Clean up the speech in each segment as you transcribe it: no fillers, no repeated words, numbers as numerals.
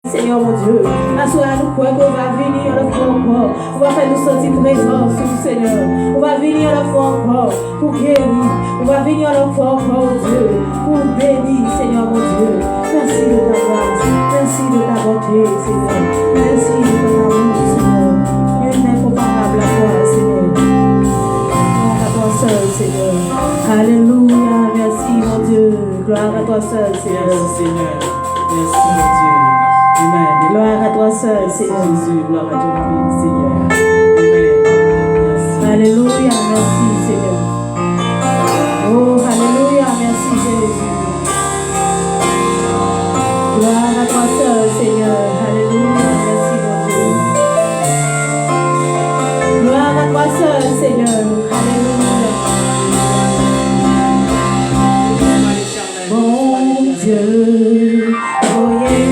Seigneur mon Dieu, assois nous quoi qu'on va venir le fois encore. On va faire nous sentir présence, Seigneur. On va venir le fois encore pour guérir. On va venir le fois encore, Dieu, pour bénir, Seigneur mon Dieu. Merci de ta grâce, merci de ta bonté, Seigneur. Merci de ton amour, Seigneur. Dieu n'est comparable à toi, Seigneur. Gloire à toi seul, Seigneur. Alléluia, merci mon Dieu. Gloire à toi seul, Seigneur. Merci, Seigneur. Merci, mon Dieu. Amen. Gloire à toi seul, Seigneur. Jésus, gloire à toi, Seigneur. Amen. Merci. Alléluia, merci, Seigneur. Oh, alléluia, merci, Jésus. Gloire à toi seul, Seigneur. Alléluia, merci, mon Dieu. Gloire à toi seul, Seigneur. Alléluia. Mon Dieu, oh yeah.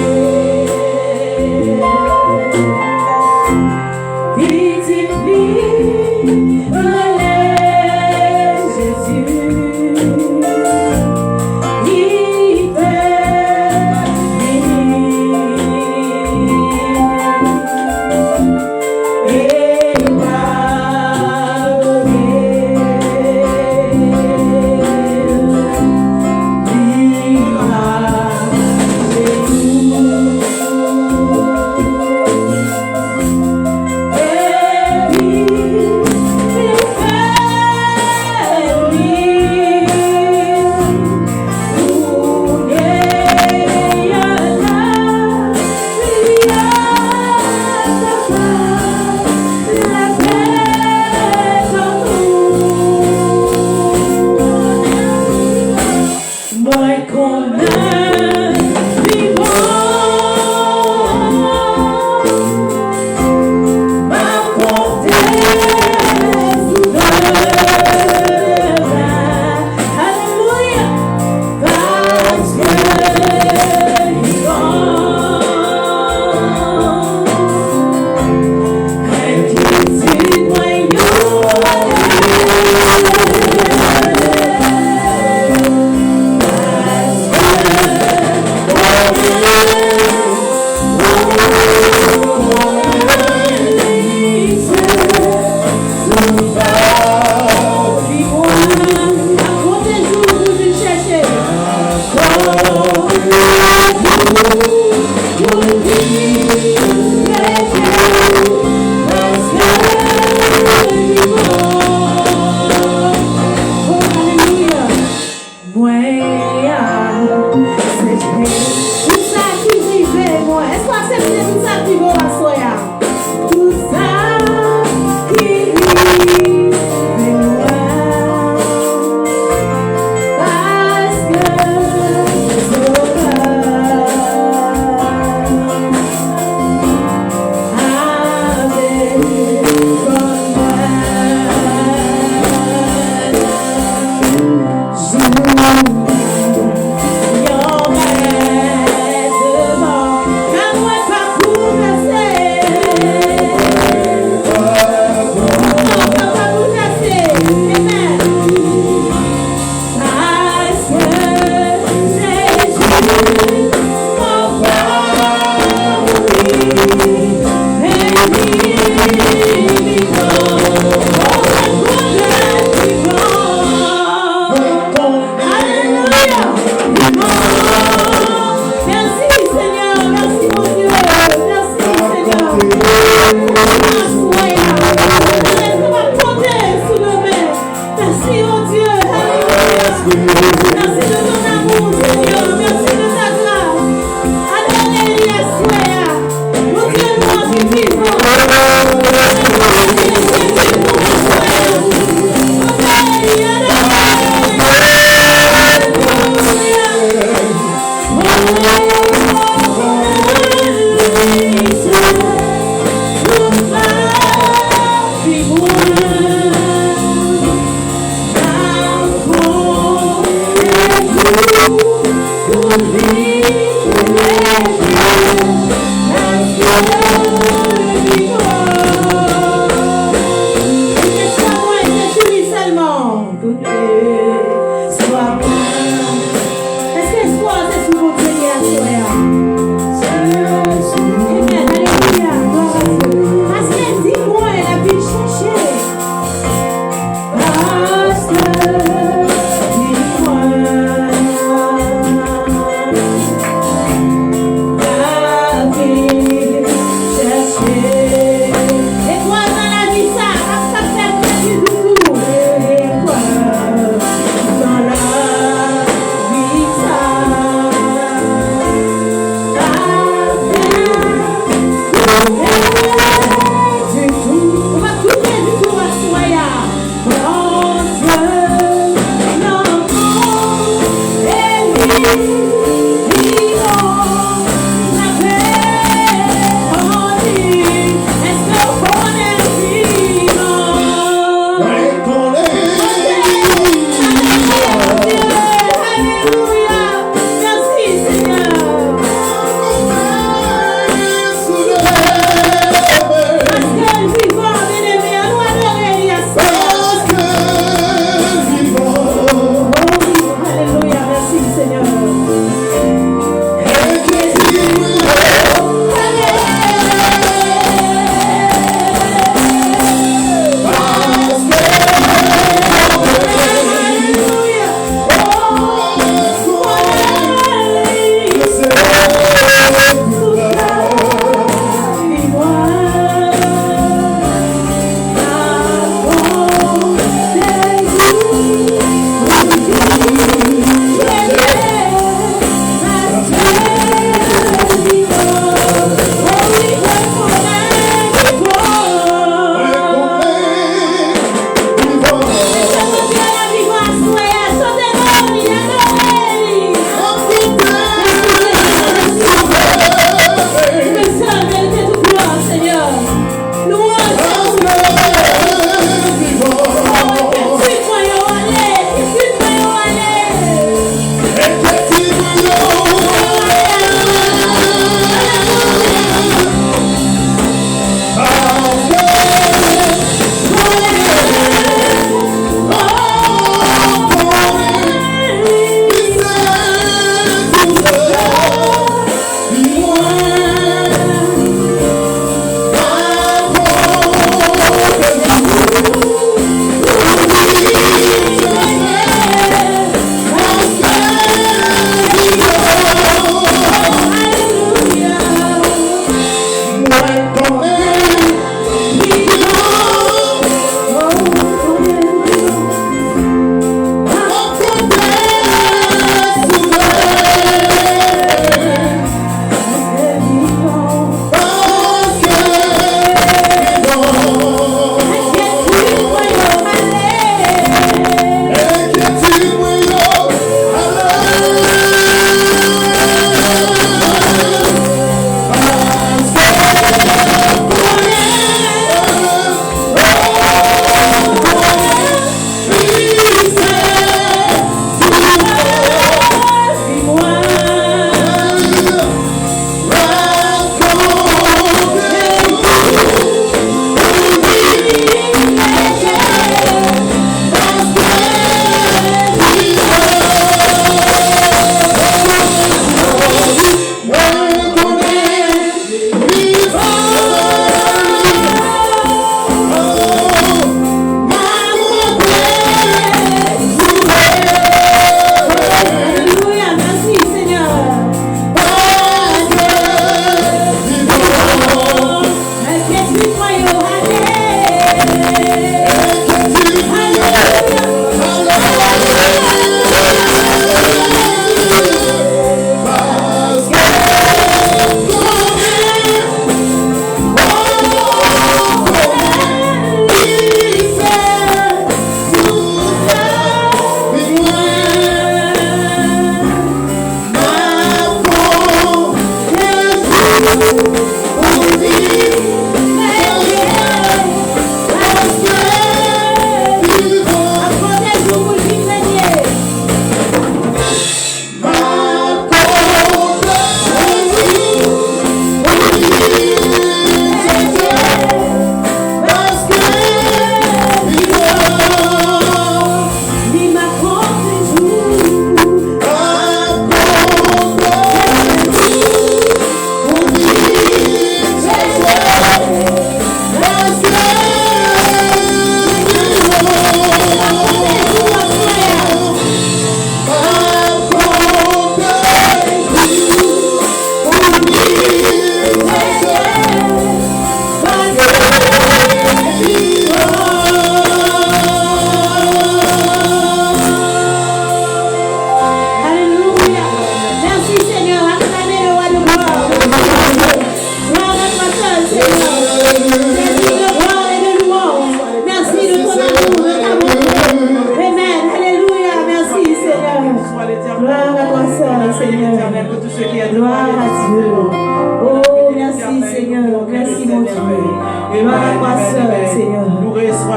Gloire à toi seul, Seigneur.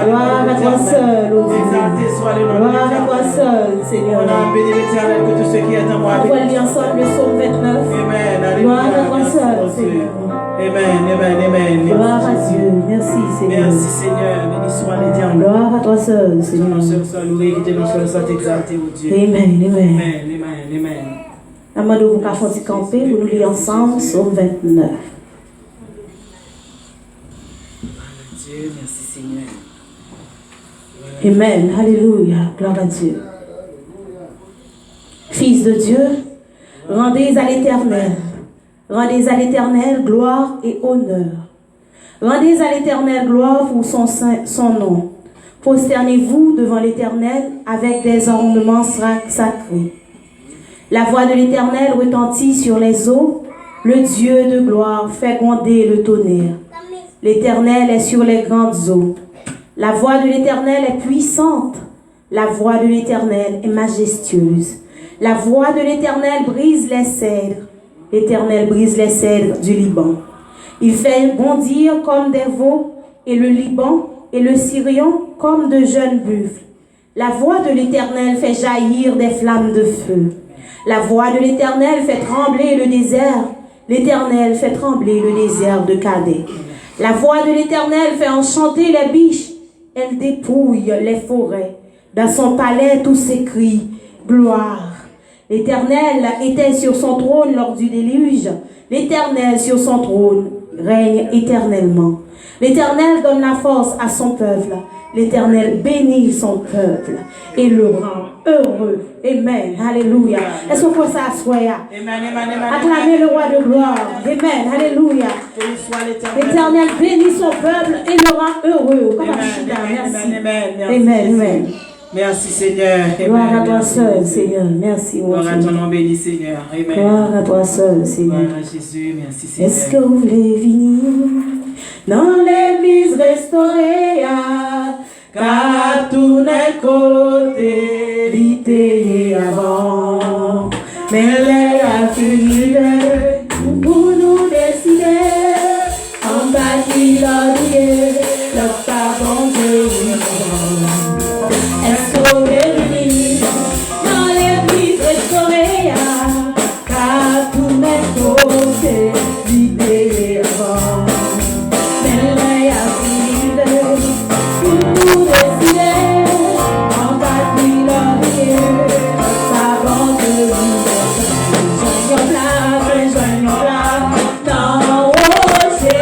Gloire à toi seul, ô Dieu. Gloire à toi seul, Seigneur. On va lire ensemble le psaume 29. Gloire à toi seul, Seigneur. Amen. Gloire à Dieu. Merci, Seigneur. Merci, Seigneur. Béni soit l'éternel. Gloire à toi seul, Seigneur. Amen. Avant de vous faire camper, vous nous lisez ensemble, psaume 29. Dieu, merci, Seigneur. Amen. Alléluia. Gloire à Dieu. Fils de Dieu, rendez à l'Éternel. Rendez à l'Éternel gloire et honneur. Rendez à l'Éternel gloire pour son nom. Prosternez-vous devant l'Éternel avec des ornements sacrés. La voix de l'Éternel retentit sur les eaux. Le Dieu de gloire fait gronder le tonnerre. L'Éternel est sur les grandes eaux. La voix de l'Éternel est puissante. La voix de l'Éternel est majestueuse. La voix de l'Éternel brise les cèdres. L'Éternel brise les cèdres du Liban. Il fait bondir comme des veaux, et le Liban et le Sirion comme de jeunes buffles. La voix de l'Éternel fait jaillir des flammes de feu. La voix de l'Éternel fait trembler le désert. L'Éternel fait trembler le désert de Kadé. La voix de l'Éternel fait enchanter les biches. Elle dépouille les forêts. Dans son palais, tout s'écrie gloire. L'Éternel était sur son trône lors du déluge. L'Éternel sur son trône règne éternellement. L'Éternel donne la force à son peuple. L'Éternel bénit son peuple et le rend heureux. Amen. Alléluia. Est-ce qu'on peut s'asseoir? Acclamez le roi de gloire. Amen. Alléluia. L'Éternel bénit son peuple et le rend heureux. Merci. Amen. Merci Seigneur. Gloire à toi seul, Seigneur. Merci. Gloire à ton nom béni, Seigneur. Amen. Gloire à toi seul, Seigneur. Gloire à Jésus. Merci Seigneur. Est-ce que vous voulez venir dans l'église restaurée, car tout n'est côté l'ité avant, mais les affiliés pour nous décider en bâti l'ordier, le pardon de l'Iran. Est-ce que vous voulez venir dans l'église restaurée, car tout n'est côté l'ité avant, mais les affiliés pour nous décider en bâti l'ordier, le pardon de l'Iran. Joignons là dans l'océan.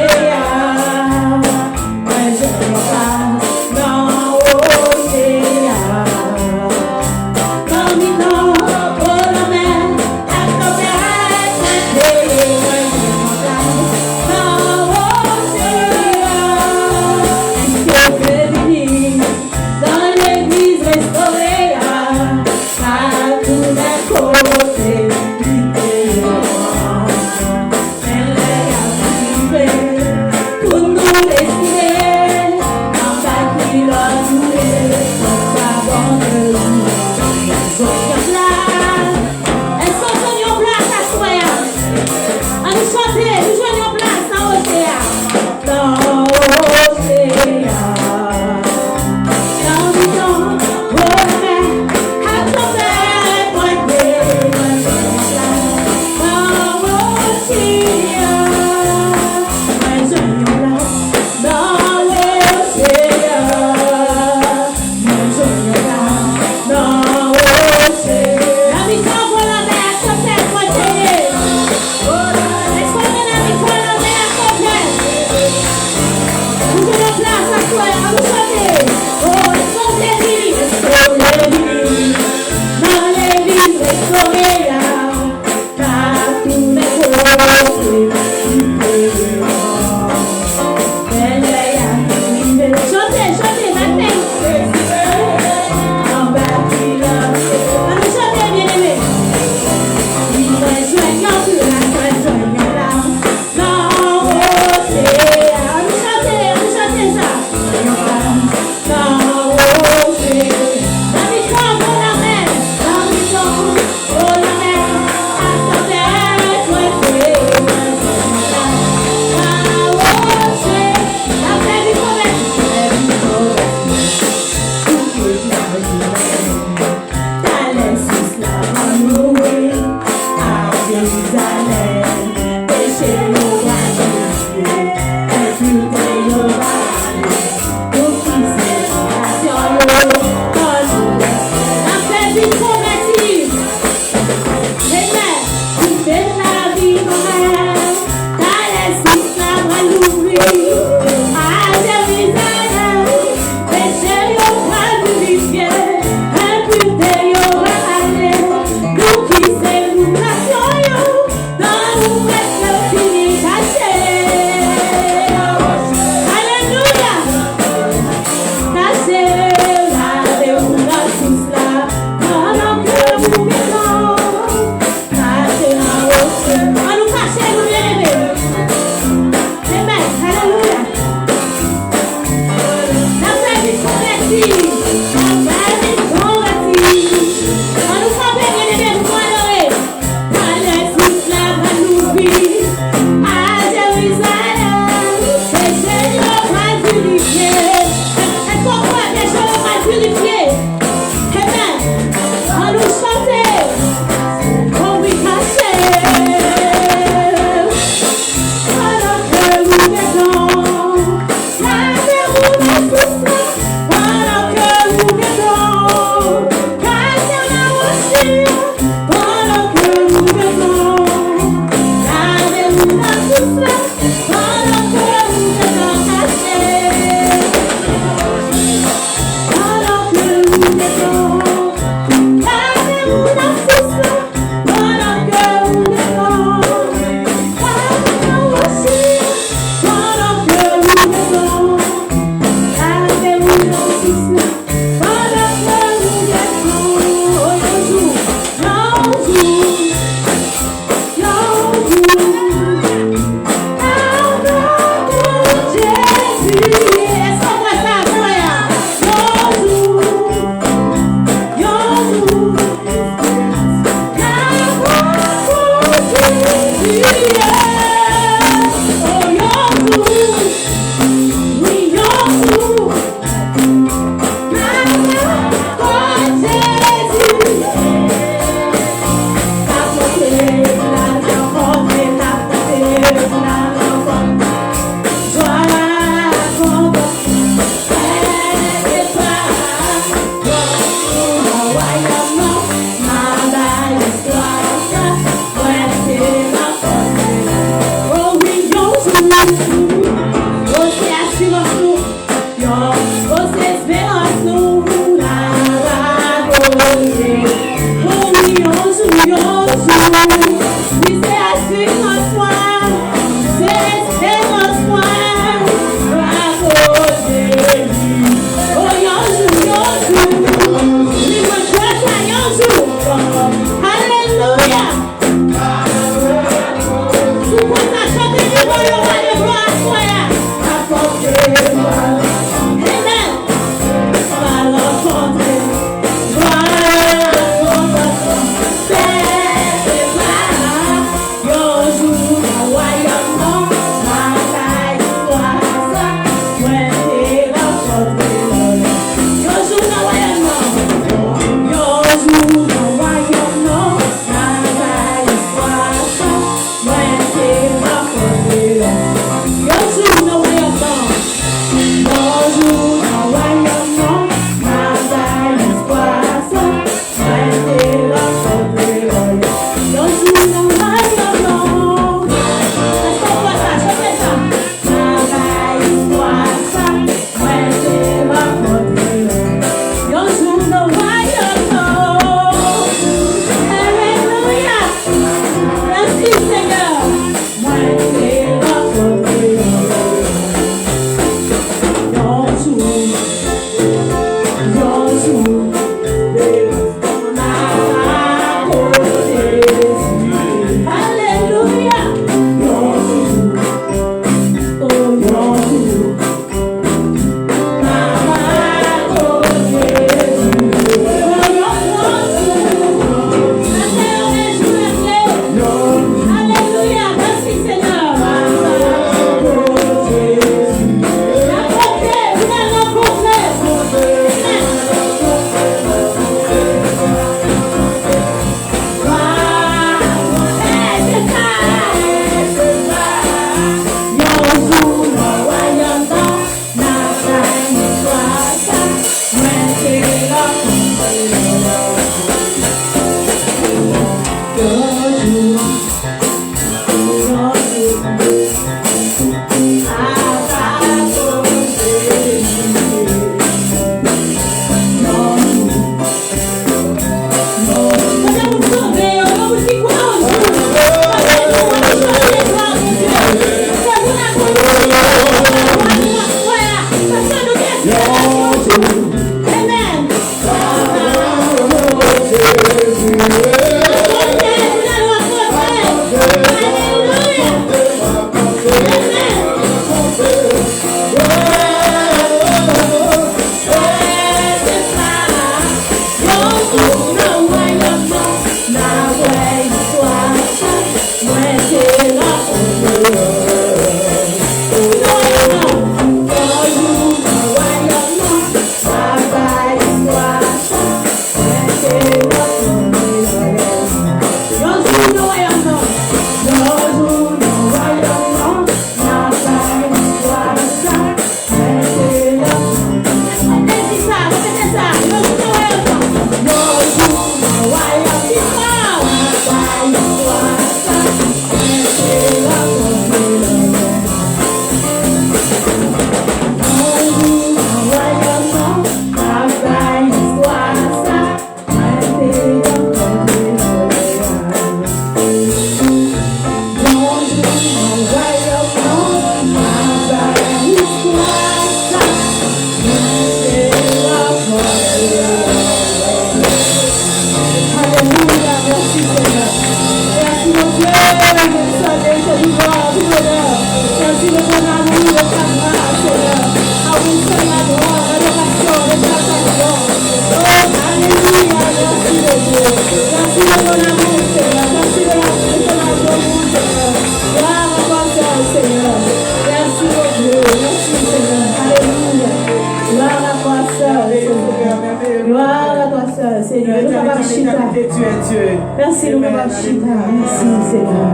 Gloire à toi seul, Seigneur. Nous sommes Chita. Tu es Dieu. Merci, nous sommes Chita. Merci, Seigneur.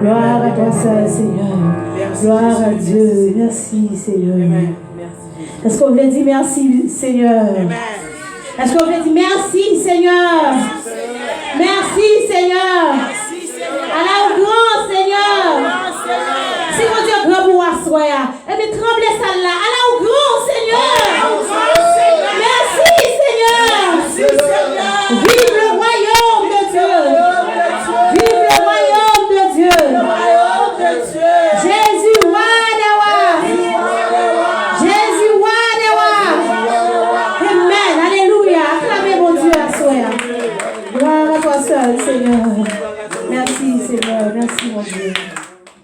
Gloire à toi seul, Seigneur. Gloire à Dieu. Merci, Seigneur. Est-ce qu'on veut dire merci, Seigneur? Est-ce qu'on veut dire merci, Seigneur? Merci, Seigneur. Alors, grand Seigneur. Si mon Dieu grand pour asseoir, et bien tremblez ça là. Alors, grand Seigneur. Merci, Seigneur. Vive le royaume de Dieu. Vive le royaume de Dieu. Jésus, Wadewa. Jésus, Wadewa. Amen. Alléluia. Acclamez mon Dieu à soi. Gloire à toi seul, Seigneur. Merci, Seigneur. Merci, mon Dieu.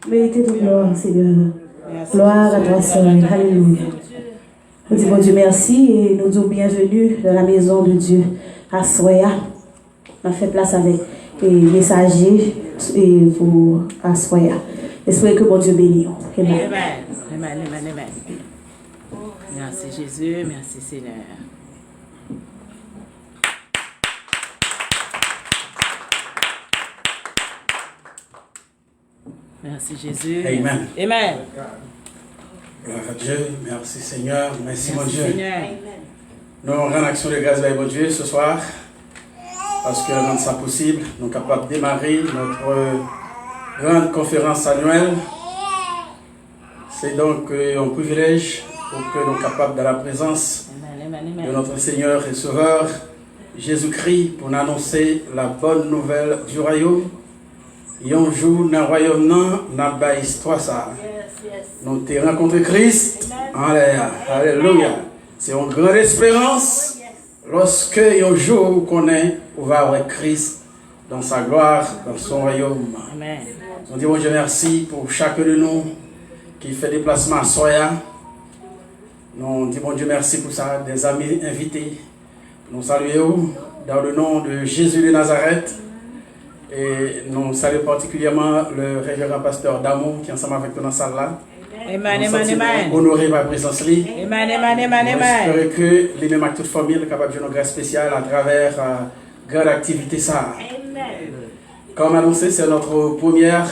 Méritez toute gloire, Seigneur. Gloire à toi seul. Alléluia. Nous disons, Dieu, merci et nous disons bienvenue dans la maison de Dieu à Soya. On a fait place avec les messagers et pour à Soya. Espérons que mon Dieu bénisse. Amen. Amen. Amen. Merci Jésus, merci Seigneur. Merci Jésus. Amen. Amen. Gloire à Dieu. Merci Seigneur. Merci mon Dieu. Seigneur. Nous rendons action de grâce à mon Dieu ce soir. Parce que rendre ça possible, nous sommes capables de démarrer notre grande conférence annuelle. C'est donc un privilège pour que nous soyons capables de la présence de notre Seigneur et Sauveur Jésus-Christ pour nous annoncer la bonne nouvelle du royaume. Et un jour, dans le royaume, nous avons une histoire. Nous avons rencontré Christ. Alléluia. C'est une grande espérance lorsque un jour on va avoir Christ dans sa gloire, dans son royaume. Amen. Nous disons Dieu merci pour chacun de nous qui fait déplacement à Soya. Nous disons Dieu merci pour ça, des amis invités. Nous saluons dans le nom de Jésus de Nazareth. Et nous saluons particulièrement le révérend pasteur Damon qui est ensemble avec nous dans la salle là. Amen, amen. Honorer ma présence là. Amen. J'espère que les mêmes avec toute famille sont capables de faire une grâce spéciale à travers grande activité ça. Comme annoncé, c'est notre première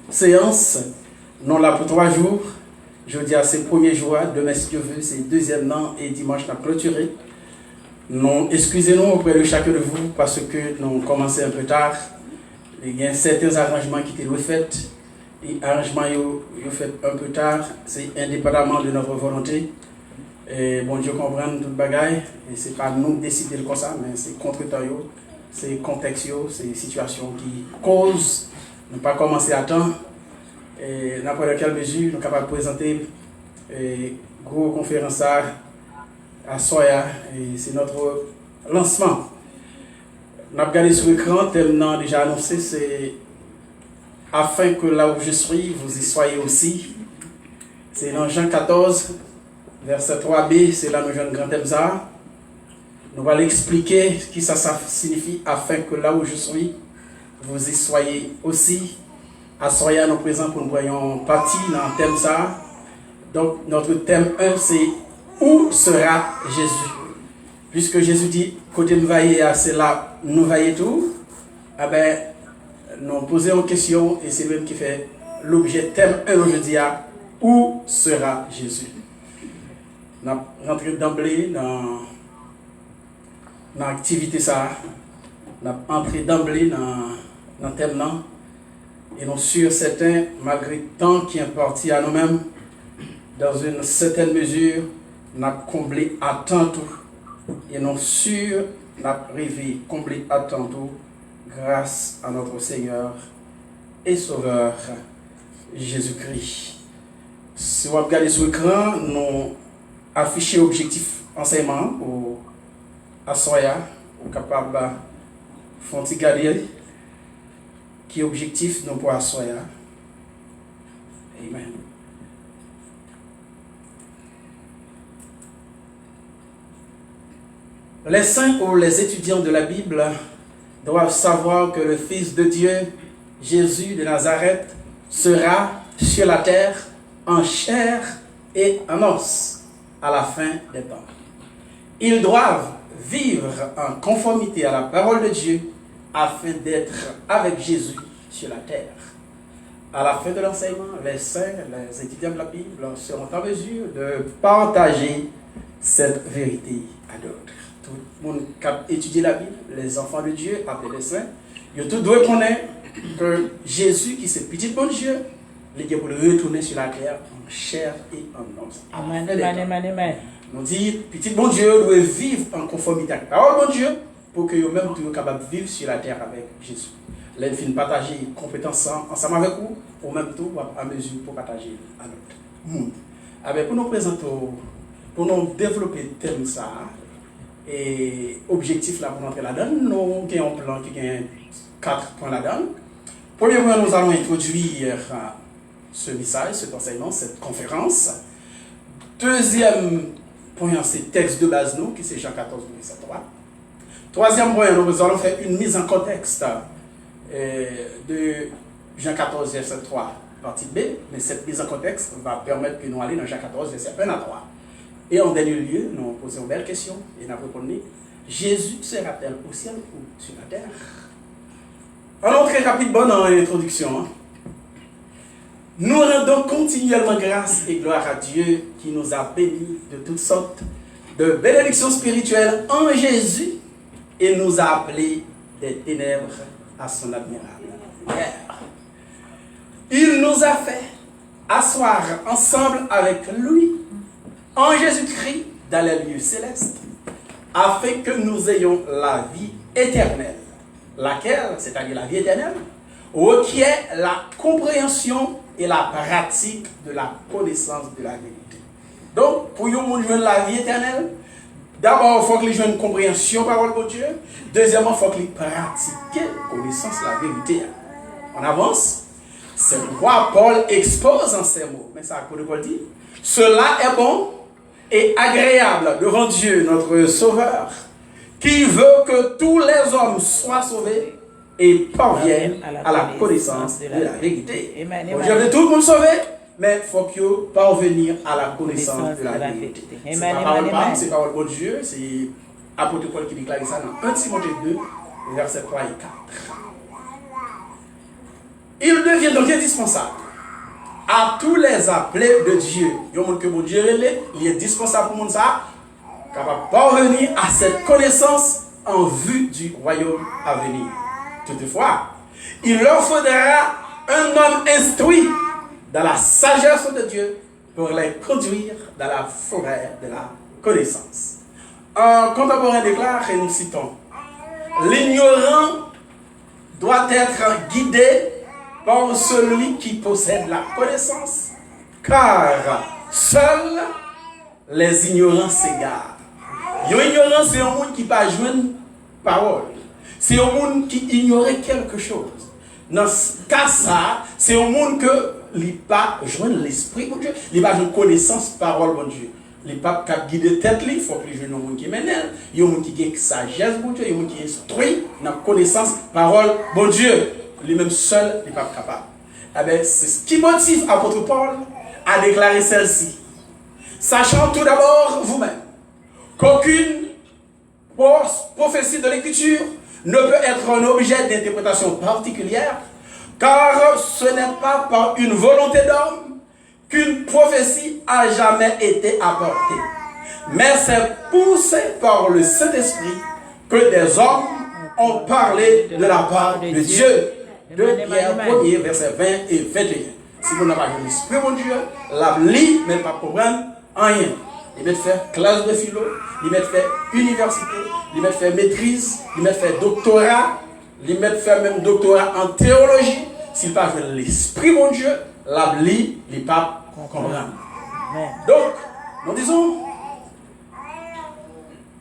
séance. Nous là pour 3 jours. Jeudi à ces premiers jours, demain si Dieu veut, c'est deuxième an et dimanche nous clôturé. Nous excusez-nous auprès de chacun de vous parce que nous commençons un peu tard. Il y a certains arrangements qui étaient faits. Et arrangements sont faits un peu tard. C'est indépendamment de notre volonté. Et bon Dieu comprend toute bagaille. Et ce n'est pas nous qui décidons comme ça, mais c'est contre-temps, c'est contexte, c'est situations qui causent de ne pas commencer à temps. Et n'importe quelle mesure, nous sommes capables de présenter une grosse conférence à Soya, et c'est notre lancement. Nous avons regardé sur l'écran, tellement déjà annoncé, c'est afin que là où je suis, vous y soyez aussi. C'est dans Jean 14, verset 3b, c'est là où nous avons grand thème ça. Nous allons expliquer ce que ça signifie, afin que là où je suis, vous y soyez aussi. À Soya, nous présents pour nous voyons partie dans le thème ça. Donc, notre thème 1, c'est où sera Jésus? Puisque Jésus dit, côté nous vailler, c'est là, nous vailler tout. Ah ben, nous posons une question et c'est lui qui fait l'objet thème 1 aujourd'hui. Où sera Jésus? Nous rentrons d'emblée dans l'activité ça. Nous entré d'emblée dans le thème là. Et nous sûrs certains, malgré le temps qui est imparti à nous-mêmes, dans une certaine mesure, nous avons comblé à temps tout. Et nous sûrs, nous avons rêvé comblé à temps tout, grâce à notre Seigneur et Sauveur, Jésus-Christ. Si vous regardez sur l'écran, nous affichons l'objectif enseignement à Soya, pour capable de garder qui est objectif non pour Soya. Amen. Les saints ou les étudiants de la Bible doivent savoir que le Fils de Dieu, Jésus de Nazareth, sera sur la terre en chair et en os à la fin des temps. Ils doivent vivre en conformité à la parole de Dieu afin d'être avec Jésus sur la terre. À la fin de l'enseignement, les saints, les étudiants de la Bible seront en mesure de partager cette vérité à d'autres. Tout le monde qui a étudié la Bible, les enfants de Dieu, appelés les saints, ils tout doivent connaître que Jésus, qui est petit bon Dieu, il est pour retourner sur la terre en chair et en os. Amen, amen, amen, amen. On dit, petit bon Dieu doit vivre en conformité avec la parole de bon Dieu pour que eux-mêmes soient capables de vivre sur la terre avec Jésus. Là, ils partager compétences ensemble avec vous, au même temps, à mesure pour partager à notre monde. Alors, pour nous présenter, pour nous développer le thème ça, et objectif là pour entrer là-dedans, nous avons un plan qui a 4 points là-dedans. Premièrement, nous allons introduire ce message, cet enseignement, cette conférence. Deuxième point, c'est texte de base, nous, qui c'est Jean 14, verset 3. Troisième point, nous allons faire une mise en contexte de Jean 14, verset 3, partie B, mais cette mise en contexte va permettre que nous allions dans Jean 14, verset 1 à 3. Et en dernier lieu, nous posons une belle question et nous répondons, Jésus sera-t-il au ciel ou sur la terre? Alors, très rapide, bonne introduction. Nous rendons continuellement grâce et gloire à Dieu qui nous a bénis de toutes sortes de bénédictions spirituelles en Jésus et nous a appelés des ténèbres à son admirable lumière. Il nous a fait asseoir ensemble avec lui en Jésus-Christ dans les lieux célestes afin que nous ayons la vie éternelle, laquelle, c'est-à-dire la vie éternelle, requiert la compréhension et la pratique de la connaissance de la vérité. Donc, pour nous jouer la vie éternelle, d'abord, il faut que les gens aient une compréhension par la parole de Dieu. Deuxièmement, il faut qu'ils pratiquent la connaissance de la vérité. On avance. C'est pourquoi Paul expose en ces mots. Mais ça, à quoi de Paul dit? Cela est bon et agréable devant Dieu, notre Sauveur, qui veut que tous les hommes soient sauvés et parviennent à la connaissance de la vérité. Dieu veut tout le monde sauver, mais il faut qu'ils parviennent à la connaissance de la vérité. C'est pas parole pas, c'est parole de Dieu, c'est l'apôtre Paul qui déclare ça dans 1 Timothée 2, versets 3 et 4. Il devient donc indispensable à tous les appelés de Dieu. Il y a que mon Dieu il est indispensable pour ça, capable de parvenir à cette connaissance en vue du royaume à venir. Toutefois, il leur faudra un homme instruit dans la sagesse de Dieu pour les conduire dans la forêt de la connaissance. Un contemporain déclare, et nous citons, l'ignorant doit être guidé par celui qui possède la connaissance, car seuls les ignorants s'égarent. L'ignorant, c'est un monde qui n'a pas joué une parole. C'est un monde qui ignorait quelque chose. Dans ce cas, c'est un monde qui n'a pas joué l'esprit de Dieu, il n'a pas joué une connaissance parole de Dieu. Il n'a pas guidé tête, il faut que les gens qui mènent, il y a un monde qui a sagesse de Dieu, il y a un monde qui instruit dans la connaissance parole de Dieu. Lui-même seul n'est pas capable. Eh bien, c'est ce qui motive l'apôtre Paul à déclarer celle-ci. Sachant tout d'abord vous-même qu'aucune prophétie de l'Écriture ne peut être un objet d'interprétation particulière, car ce n'est pas par une volonté d'homme qu'une prophétie a jamais été apportée, mais c'est poussé par le Saint-Esprit que des hommes ont parlé de la part de Dieu. 2 Pierre 1er, versets 20 et 21. Si vous n'avez pas l'esprit de Dieu, la lit, mais pas comprendre rien. Il va faire classe de philo, il va faire université, il va faire maîtrise, il va faire doctorat, il va faire même doctorat en théologie. S'il pas l'esprit de Dieu, la lit, il pas comprendre. Donc, nous disons,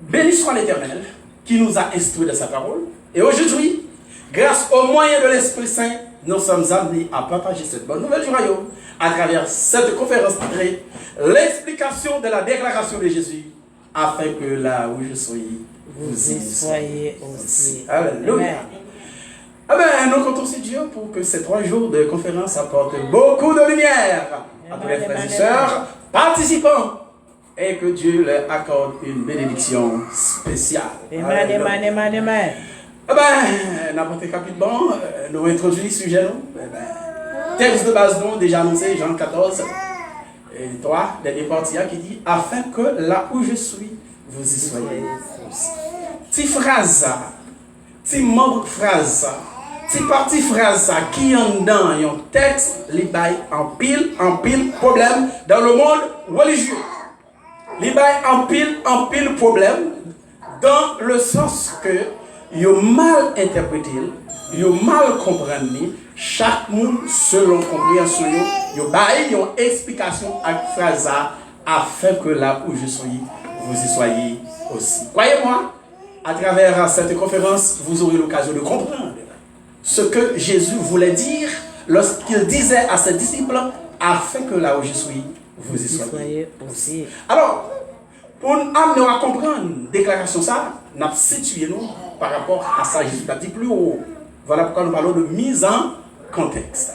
béni soit l'Éternel qui nous a instruits de sa parole. Et aujourd'hui, grâce au moyen de l'Esprit Saint, nous sommes amenés à partager cette bonne nouvelle du royaume à travers cette conférence titrée l'explication de la déclaration de Jésus, afin que là où je suis, vous y soyez aussi. Alléluia. Ah ben, nous comptons sur Dieu pour que ces 3 jours de conférence apportent beaucoup de lumière à tous les frères et sœurs, participants et que Dieu leur accorde une bénédiction spéciale. Amen, amen, amen, amen. Eh bien, n'importe rapidement, nous introduisons le sujet. Texte de base, nous, déjà annoncé, Jean 14, et 3, dernière partie qui dit afin que là où je suis, vous y soyez aussi. Petite phrase, petit membre phrase, petit partie phrase qui en dans un texte, les bail en pile problème dans le monde religieux. Les bail en pile problème dans le sens que yo mal interprété, yo mal comprendre, chaque monde selon compréhension yo bail une explication à phrase afin que là où je suis, vous y soyez aussi. Croyez-moi, à travers cette conférence, vous aurez l'occasion de comprendre ce que Jésus voulait dire lorsqu'il disait à ses disciples afin que là où je suis, vous y soyez aussi. Alors, pour nous amener à comprendre la déclaration ça, nous avons situé nous par rapport à ça, Jésus l'a dit plus haut. Voilà pourquoi nous parlons de mise en contexte.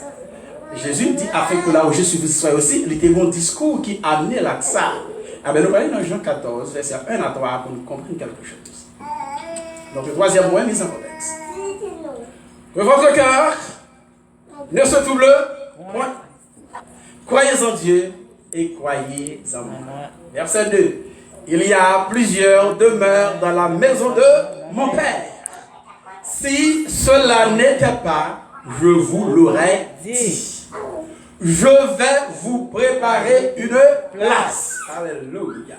Jésus dit afin que là où je suis, vous y soyez aussi. Il était un discours qui a amené là ça. Ah ben, nous parlons dans Jean 14, verset 1 à 3 pour nous comprendre quelque chose. Donc, le troisième point, mise en contexte. Que votre cœur ne se trouble point. Croyez en Dieu et croyez en moi. Verset 2. Il y a plusieurs demeures dans la maison de mon Père. Si cela n'était pas, je vous l'aurais dit. Je vais vous préparer une place. Alléluia.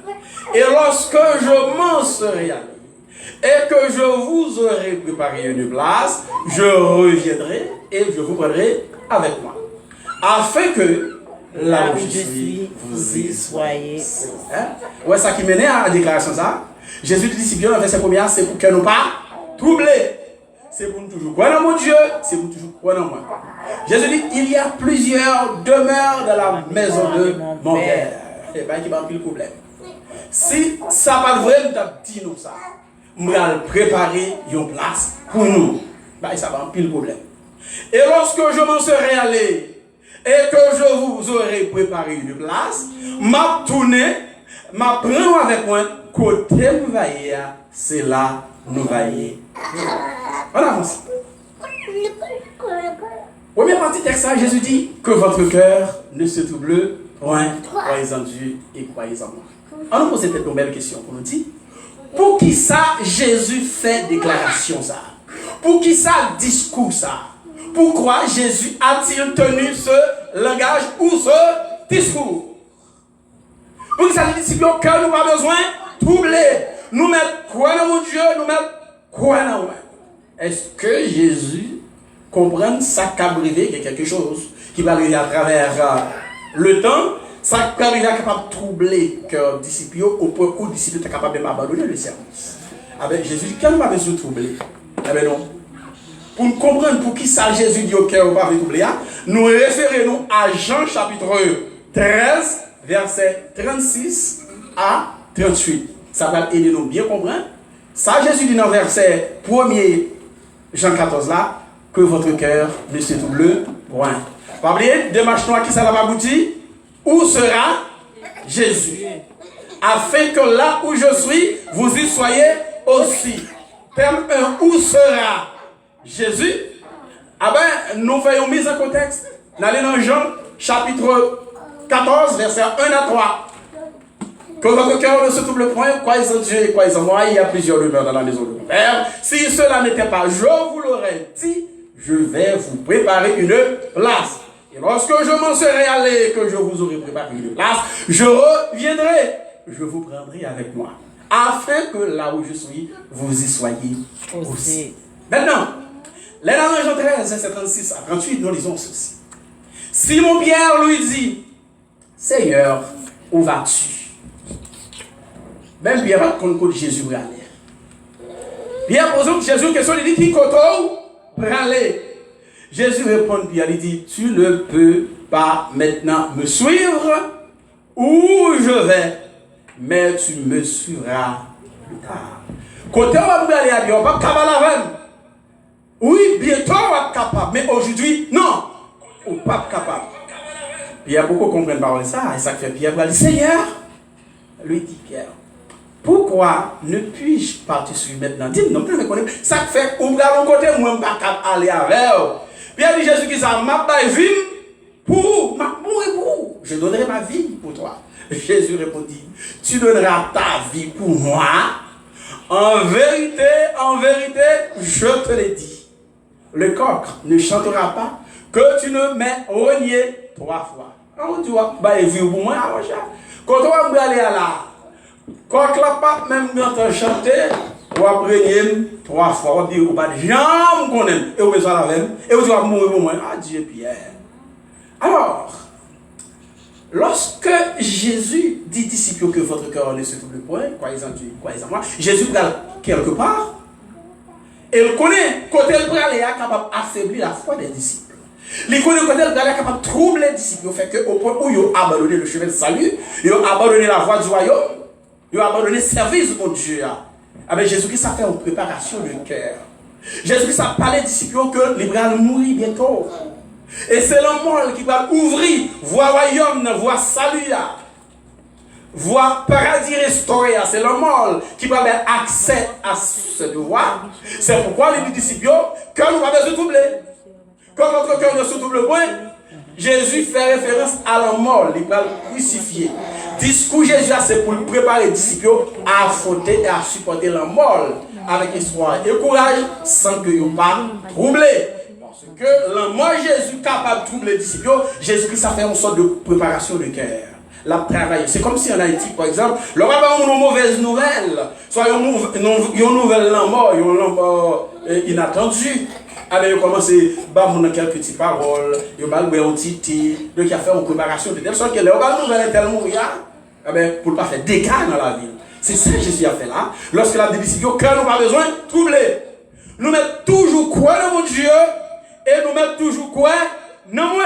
Et lorsque je m'en serai allé, et que je vous aurai préparé une place, je reviendrai et je vous prendrai avec moi. Afin que là où je suis, vous y soyez. Ouais, ça qui menait à la déclaration ça. Jésus dit si bien dans verset 1er, c'est pour que nous pas troubler. C'est pour nous toujours croire en mon Dieu, c'est pour toujours croire en moi. Jésus dit il y a plusieurs demeures dans la maison de mon Père. Et bien, qui va plus le problème. Si ça pas vrai, nous avons dit nous ça. Nous allons préparer une place pour nous. Ben, ça va pile problème. Et lorsque je m'en serai allé et que je vous aurai préparé une place, m'a tourné, m'a pris avec moi, côté nous vailler, c'est là nous vailler. On avance. Première partie texte, Jésus dit que votre cœur ne se trouble point. Croyez en Dieu et croyez en moi. On nous pose cette nouvelle question pour nous dire. Pour qui ça Jésus fait déclaration ça? Pour qui ça discours ça? Pourquoi Jésus a-t-il tenu ce langage ou ce discours? Pour qui ça les disciples que nous pas besoin troubler, nous mettre quoi dans mon Dieu, nous mettre quoi dans moi? Est-ce que Jésus comprend ça qu'a arrivé quelque chose qui va arriver à travers le temps? Ça peut arriver à capable de troubler que disciples au point où les disciples sont capables de m'abandonner le service. Avec Jésus, quel n'a pas besoin de troubler? Eh bien non. Pour nous comprendre pour qui ça Jésus dit au cœur ou pas de troubler, nous référons à Jean chapitre 13, verset 36 à 38. Ça va aider nous bien comprendre. Ça Jésus dit dans verset 1er Jean 14 là, que votre cœur ne se trouble point. Pas oublier, démarche noire qui ça va aboutir. Où sera Jésus? Afin que là où je suis, vous y soyez aussi. Terme 1, où sera Jésus? Ah ben, nous faisons mise en contexte. Nous allons dans Jean, chapitre 14, verset 1 à 3. Que votre cœur ne se trouble point, croyez en Dieu et croyez en moi. Il y a plusieurs demeures dans la maison de mon Père. Si cela n'était pas, je vous l'aurais dit, je vais vous préparer une place. Et lorsque je m'en serai allé, que je vous aurai préparé une place, je reviendrai, je vous prendrai avec moi, afin que là où je suis, vous y soyez aussi. Maintenant, les dans Jean 13, verset 36 à 38, nous lisons ceci. Simon Pierre lui dit, Seigneur, où vas-tu? Même Pierre raconte Jésus pour aller. Pierre pose Jésus une question, il dit, qui côté pour aller? Jésus répond, Pierre, il dit, tu ne peux pas maintenant me suivre où je vais, mais tu me suivras plus tard. Côté on va aller à Dieu, on va pas capable. Oui, bientôt on va être capable, mais aujourd'hui, non, on n'est pas capable. Pierre, beaucoup comprennent parler ça, et ça fait Pierre va dire, Seigneur, lui dit Pierre, pourquoi ne puis-je partir sur maintenant? Dis non plus, mais connaît. Ça fait, ou bien l'on côté, moi, je ne peux pas aller avec. Pierre dit Jésus qui ça m'a pas vie pour vous. Je donnerai ma vie pour toi. Jésus répondit, tu donneras ta vie pour moi. En vérité, je te l'ai dit. Le coq ne chantera pas que tu ne m'aies renié 3 fois. Alors tu vois, bah vie pour moi, quand on va aller à la coq la pas même quand chanter, on va renier 3 fois. On dit ou pas de jambes qu'on aime et on besoin la même et tu vas mourir pour moi. Ah Dieu Pierre. Alors, lorsque Jésus dit disciples que votre cœur ne se trouble point, croyez en Dieu, croyez en moi, Jésus va quelque part et il connaît côté le bras est capable d'affaiblir la foi des disciples. Il connaît côté le bras est capable de troubler les disciples, fait que au point où ils ont abandonné le chemin de salut, ils ont abandonné la voie du royaume, ils ont abandonné le service au Dieu. Avec Jésus-Christ, ça fait une préparation de cœur. Jésus-Christ a parlé aux disciples que les bras mourir bientôt. Et c'est l'homme qui va ouvrir voie royaume, voie salut, voie paradis restauré. C'est l'homme qui va avoir accès à cette voie. C'est pourquoi les disciples, cœur nous va besoin de troubler. Quand notre cœur ne se trouble point, Jésus fait référence à l'homme, il va le crucifier. Discours Jésus, c'est pour préparer les disciples à affronter et à supporter l'homme avec espoir et courage sans que vous pas troublés. Que l'homme Jésus capable de troubler les disciples, Jésus-Christ a fait une sorte de préparation de cœur. La travail. C'est comme si en Haïti, par exemple, le rabbin a une mauvaise nouvelle, soit une nouvelle mort, une mort inattendue. Alors, il commence à faire quelques petites paroles, il va faire un petit, donc il a fait une préparation de telle sorte que le rabbin nouvelle est tellement mourir, pour ne pas faire dégâts dans la ville. C'est ça que Jésus a fait là. Lorsque la disciples, quand nous pas besoin de troubler, nous mettons toujours quoi dans mon Dieu. Et nous mettons toujours quoi? Non moins.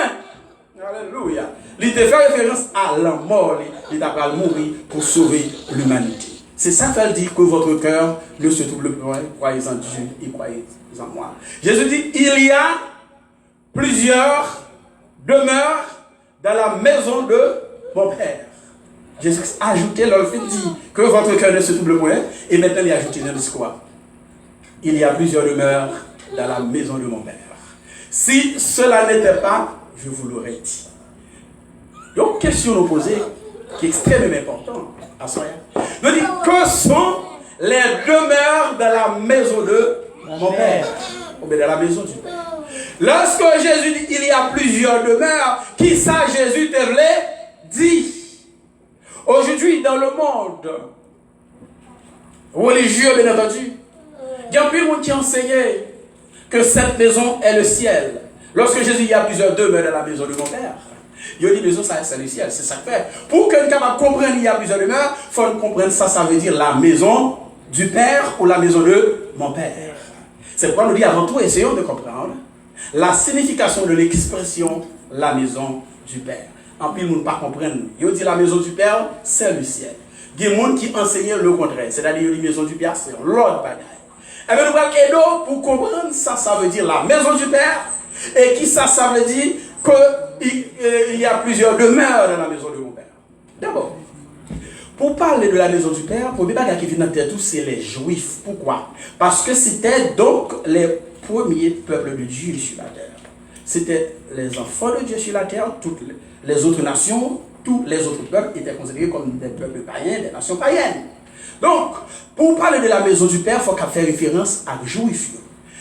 Alléluia. Il te fait référence à la mort. Il t'a pas mourir pour sauver l'humanité. C'est ça qu'elle dit que votre cœur ne se trouble point. Croyez en Dieu et croyez en moi. Jésus dit, il y a plusieurs demeures dans la maison de mon Père. Jésus a ajouté, leur fait dit que votre cœur ne se trouble point. Et maintenant il a ajouté dans le discours. Il y a plusieurs demeures dans la maison de mon Père. Si cela n'était pas, je vous l'aurais dit. Donc, question nous poser, qui est extrêmement importante à ce moment. Nous dit, que sont les demeures dans la maison de mon Père? Ou bien dans la maison du Père. Lorsque Jésus dit, il y a plusieurs demeures, qui ça Jésus te l'a dit? Aujourd'hui, dans le monde religieux, bien entendu, il y a plus de monde qui enseignait que cette maison est le ciel. Lorsque Jésus, il y a plusieurs demeures dans la maison de mon Père. Il dit maison, ça c'est le ciel, c'est ça que fait. Pour que nous capable comprendre il y a plusieurs demeures, il faut comprendre ça, ça veut dire la maison du Père ou la maison de mon Père. C'est pourquoi nous dit avant tout, essayons de comprendre la signification de l'expression la maison du Père. En plus, nous ne pas comprendre. Il dit la maison du Père, c'est le ciel. Il y a des gens qui enseignent le contraire, c'est-à-dire la maison du Père, c'est l'autre bagaille. Et bien, nous allons aider pour comprendre ça, ça veut dire la maison du Père, et qui ça veut dire qu'il y a plusieurs demeures dans la maison de mon Père. D'abord, pour parler de la maison du Père, pour bien qui vient dans tête, c'est les Juifs. Pourquoi? Parce que c'était donc les premiers peuples de Dieu sur la terre. C'était les enfants de Dieu sur la terre, toutes les autres nations, tous les autres peuples étaient considérés comme des peuples païens, des nations païennes. Donc, pour parler de la maison du Père, il faut faire référence à Juifs.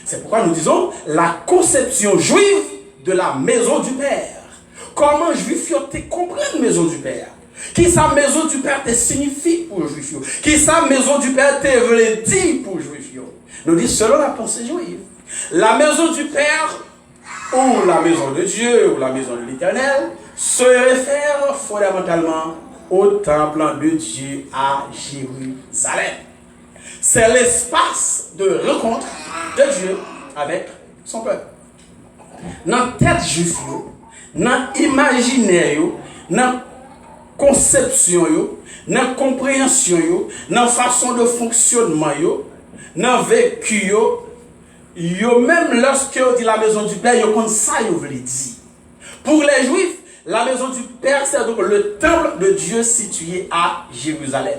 C'est pourquoi nous disons la conception juive de la maison du Père. Comment Juifs te comprennent la maison du Père? Qui sa maison du Père te signifie pour Juifs? Qui sa maison du Père te veut dire pour Juifs? Nous disons selon la pensée juive. La maison du Père, ou la maison de Dieu, ou la maison de l'Éternel, se réfère fondamentalement au temple de Dieu à Jérusalem. C'est l'espace de rencontre de Dieu avec son peuple. Dans la tête juive, dans l'imaginaire, dans la conception, dans la compréhension, dans la façon de fonctionnement, dans le vécu, même lorsque on dit la maison du Père, on ça, on veut dire. Pour les Juifs, La maison du Père, c'est donc le temple de Dieu situé à Jérusalem.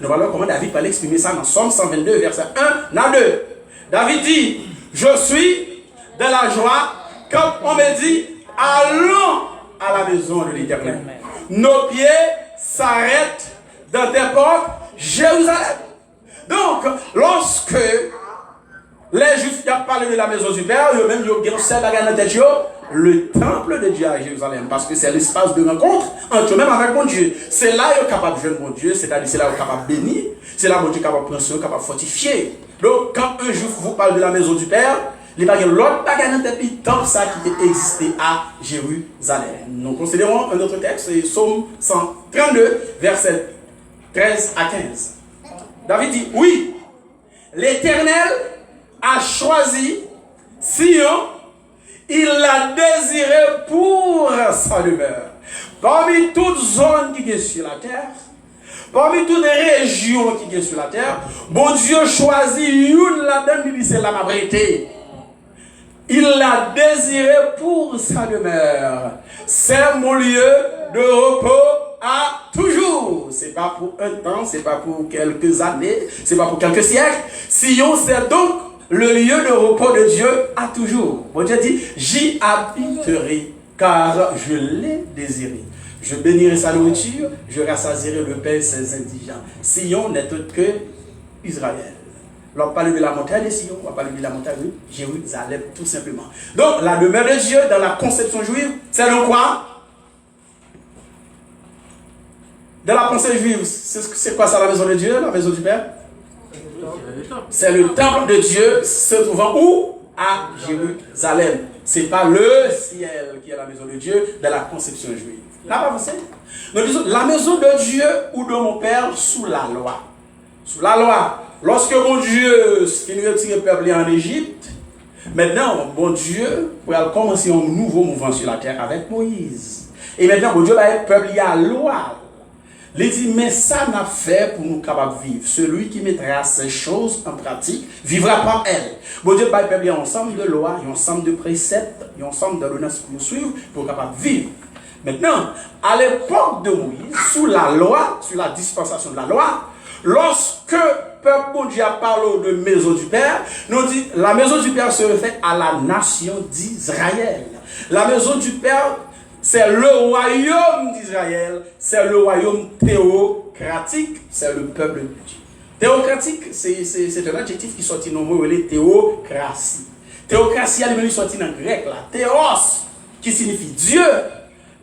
Nous voyons comment David va l'exprimer ça dans Somme 122, verset 1 à 2. David dit, je suis de la joie quand on me dit, allons à la maison de l'Éternel. Nos pieds s'arrêtent dans tes portes, Jérusalem. Donc, lorsque les Juifs ont parlé de la maison du Père, eux-mêmes, ils ont observé dans tête le temple de Dieu à Jérusalem, parce que c'est l'espace de rencontre entre eux-mêmes avec mon Dieu. C'est là qu'ils sont capables de jouer mon Dieu, c'est-à-dire c'est là qu'ils sont capables de bénir, c'est là où Dieu est capable de prendre soin, capable de fortifier. Donc, quand un Juif vous parle de la maison du Père, il n'y a pas l'autre bagage dans tête, tant ça qui existait à Jérusalem. Nous considérons un autre texte, c'est Psaume 132, versets 13 à 15. David dit, oui, l'Éternel a choisi Sion, il l'a désiré pour sa demeure. Parmi toutes zones qui sont sur la terre, parmi toutes les régions qui sont sur la terre, bon Dieu choisit une là-dedans, il dit c'est la mabrité. Il l'a désiré pour sa demeure. C'est mon lieu de repos à toujours. C'est pas pour un temps, c'est pas pour quelques années, c'est pas pour quelques siècles. Sion, c'est donc le lieu de repos de Dieu à toujours. Bon Dieu dit, j'y habiterai, car je l'ai désiré. Je bénirai sa nourriture, je rassasierai le pain ses indigents. Sion n'est autre que Israël. On parle de la montagne de Sion, on parle de la montagne de Jérusalem, tout simplement. Donc, la demeure de Dieu dans la conception juive, c'est le quoi? Dans la pensée juive, c'est quoi ça la maison de Dieu, la maison du Père? C'est le temple de Dieu se trouvant où? À Jérusalem. Ce n'est pas le ciel qui est la maison de Dieu dans la conception juive. Là, pas vous savez? Nous disons la maison de Dieu ou de mon Père sous la loi. Sous la loi. Lorsque mon Dieu finit de retirer le peuple en Égypte, maintenant, mon Dieu va commencer un nouveau mouvement sur la terre avec Moïse. Et maintenant, mon Dieu va être peuple à la loi. Il dit, mais ça n'a fait pour nous capables de vivre. Celui qui mettra ces choses en pratique vivra par elles. Bon Dieu va établir un ensemble de lois, un ensemble de préceptes, un ensemble d'ordonnances pour nous suivre, pour capable de vivre. Maintenant, à l'époque de Moïse, sous la loi, sous la dispensation de la loi, lorsque peuple bon Dieu a parlé de maison du Père, nous dit la maison du Père se réfère à la nation d'Israël. La maison du Père, c'est le royaume d'Israël, c'est le royaume théocratique, c'est le peuple de Dieu. Théocratique, c'est un adjectif qui sortit dans le mot théocratie. Théocratie, elle est sortie dans le grec, là. Théos, qui signifie Dieu,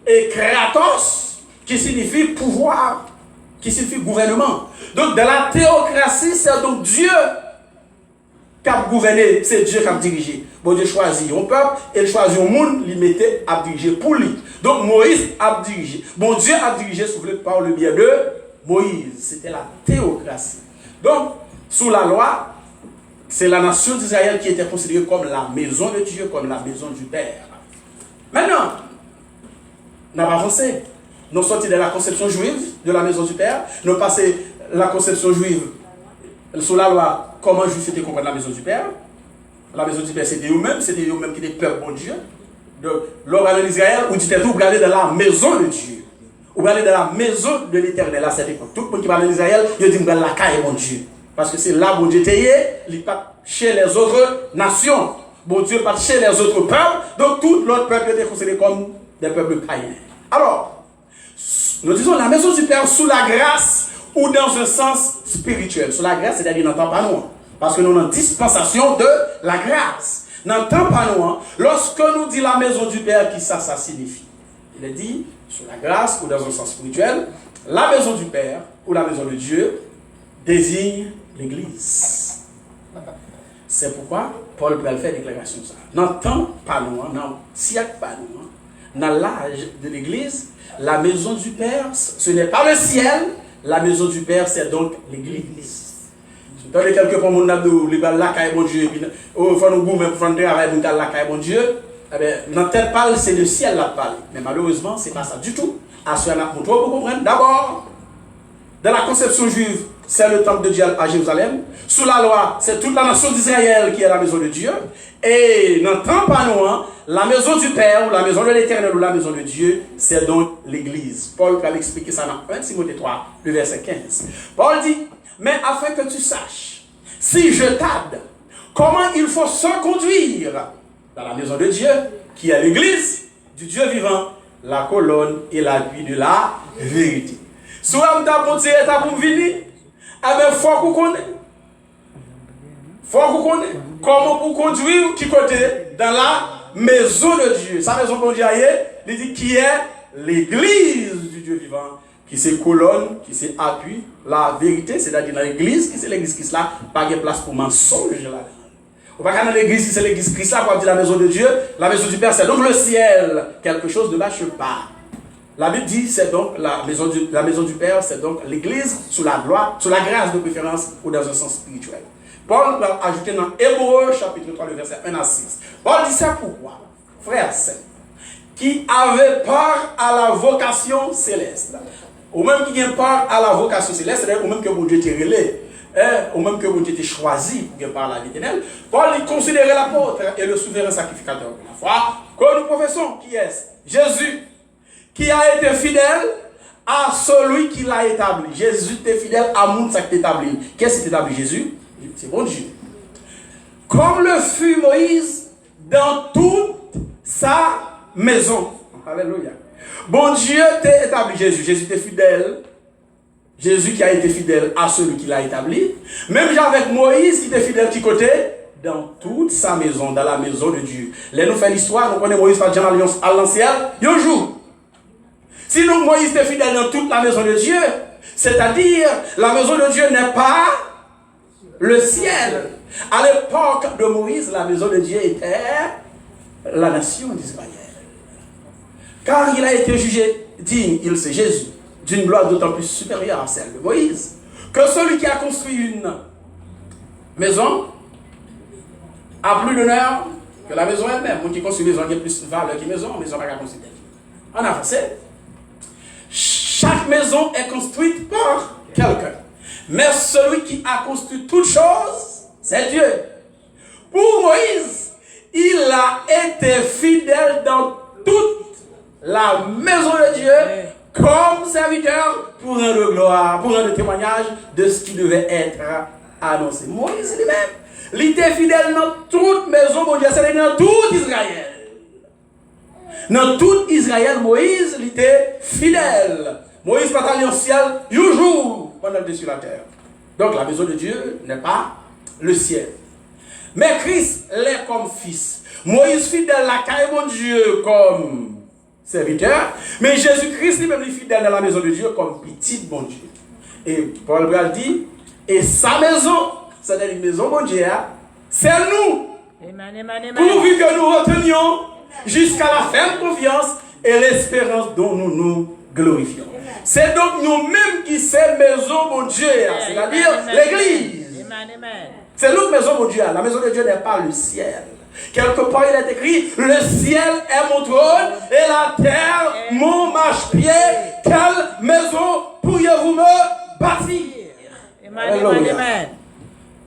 et kratos, qui signifie pouvoir, qui signifie gouvernement. Donc, dans la théocratie, c'est donc Dieu qui a gouverné, c'est Dieu qui a dirigé. Bon Dieu choisit un peuple, il choisit un monde, il mettait à diriger pour lui. Donc, Moïse a dirigé. Bon Dieu a dirigé par le biais de Moïse. C'était la théocratie. Donc, sous la loi, c'est la nation d'Israël qui était considérée comme la maison de Dieu, comme la maison du Père. Maintenant, nous avons avancé. Nous sommes sortis de la conception juive de la maison du Père. Nous avons passé la conception juive sous la loi, comment juif était comprendre la maison du Père. La maison du Père, c'était eux-mêmes qui étaient peuple bon Dieu. Donc, l'homme en Israël, où dit tout, vous allez dans la maison de Dieu. Vous allez dans la maison de l'Éternel à cette époque. Tout le monde qui parle en Israël, il dit, vous allez dans la caille mon Dieu. Parce que c'est là, bon Dieu, il n'est pas chez les autres nations. Bon Dieu, pas chez les autres peuples. Donc, tout l'autre peuple était considéré comme des peuples païens. Alors, nous disons la maison du Père sous la grâce ou dans un sens spirituel. Sous la grâce, c'est-à-dire n'entend pas nous. Parce que nous sommes en dispensation de la grâce. N'entend pas nous. Lorsque nous dit la maison du Père, qui ça signifie? Il est dit, sous la grâce ou dans un sens spirituel, la maison du Père ou la maison de Dieu désigne l'Église. C'est pourquoi Paul peut faire déclaration de ça. N'entend pas nous, non, siècle pas nous. Dans l'âge de l'Église, la maison du Père, ce n'est pas le ciel, la maison du Père, c'est donc l'Église. Dans les quelques points, on a dit, la caille bon Dieu, il faut nous goûter, il faut nous travailler, la caille bon Dieu. Dans tel parle, c'est le ciel la parle. Mais malheureusement, ce n'est pas ça du tout. À ce moment-là, pour comprendre, dans la conception juive, c'est le temple de Dieu à Jérusalem. Sous la loi, c'est toute la nation d'Israël qui est la maison de Dieu. Et dans le temps panouan, la maison du Père, ou la maison de l'Éternel, ou la maison de Dieu, c'est donc l'Église. Paul va l'expliquer ça dans 1 Timothée 3, le verset 15. Paul dit, mais afin que tu saches, si je t'aide, comment il faut se conduire dans la maison de Dieu, qui est l'Église du Dieu vivant, la colonne et l'appui de la vérité. Si vous avez pour venir, il faut que vous connaissiez. Faut que vous connaissiez comment vous conduire qui côté dans la maison de Dieu. Sa maison de Dieu, il dit qui est l'église du Dieu vivant, qui c'est colonne, qui c'est appui, la vérité, c'est-à-dire l'église, qui c'est l'église Christ là, pas de place pour mensonge là. Ou pas dans l'église, qui c'est l'église Christ là, pour dire la maison de Dieu, la maison du Père, c'est donc le ciel, quelque chose ne marche pas. La Bible dit, c'est donc la maison du Père, c'est donc l'église sous la gloire, sous la grâce de préférence ou dans un sens spirituel. Paul va ajouter dans Hébreux chapitre 3, le verset 1 à 6. Paul dit ça pourquoi, frères et sœurs, qui avaient part à la vocation céleste, ou même qui ont part à la vocation céleste, c'est-à-dire ou même que bon Dieu t'ait relé, ou même que bon Dieu t'ait choisi pour par la vie éternelle, Paul il considérait l'apôtre et le souverain sacrificateur de la foi, que nous professons, qui est Jésus, qui a été fidèle à celui qui l'a établi. Jésus était fidèle à mon qui établi. Qu'est-ce qui établi Jésus? C'est bon Dieu. Comme le fut Moïse dans toute sa maison. Alléluia. Bon Dieu t'a établi Jésus. Jésus était fidèle. Jésus qui a été fidèle à celui qui l'a établi. Même avec Moïse qui était fidèle qui côté? Dans toute sa maison, dans la maison de Dieu. Là nous fait l'histoire, nous connaissons Moïse par Jean Alliance à l'ancien, un jour. Sinon Moïse était fidèle dans toute la maison de Dieu, c'est-à-dire la maison de Dieu n'est pas le ciel. À l'époque de Moïse, la maison de Dieu était la nation d'Israël. Car il a été jugé digne, il c'est Jésus, d'une gloire d'autant plus supérieure à celle de Moïse, que celui qui a construit une maison a plus d'honneur que la maison elle-même. Moi qui construit une maison a plus de valeur que la maison n'a pas construit. En avancé, chaque maison est construite par quelqu'un. Mais celui qui a construit toutes choses, c'est Dieu. Pour Moïse, il a été fidèle dans toute la maison de Dieu comme serviteur pour rendre gloire, pour rendre témoignage de ce qui devait être annoncé. Moïse lui-même, il était fidèle dans toute maison de Dieu, c'est-à-dire dans tout Israël. Dans tout Israël, Moïse il était fidèle. Moïse va aller au ciel un jour pendant qu'il était sur la terre. Donc la maison de Dieu n'est pas le ciel. Mais Christ l'est comme fils. Moïse fidèle la caille de Dieu comme serviteur. Mais Jésus-Christ lui-même est fidèle dans la maison de Dieu comme petit bon Dieu. Et Paul Bral dit, et sa maison, c'est-à-dire une maison bon Dieu, c'est nous. Pourvu que nous retenions jusqu'à la ferme confiance et l'espérance dont nous nous glorifions. C'est donc nous-mêmes qui sommes maison mon Dieu, c'est-à-dire l'Église. C'est notre maison mon Dieu. La maison de Dieu n'est pas le ciel. Quelque part il est écrit, le ciel est mon trône et la terre mon marchepied. Quelle maison pourriez-vous me bâtir? Amen.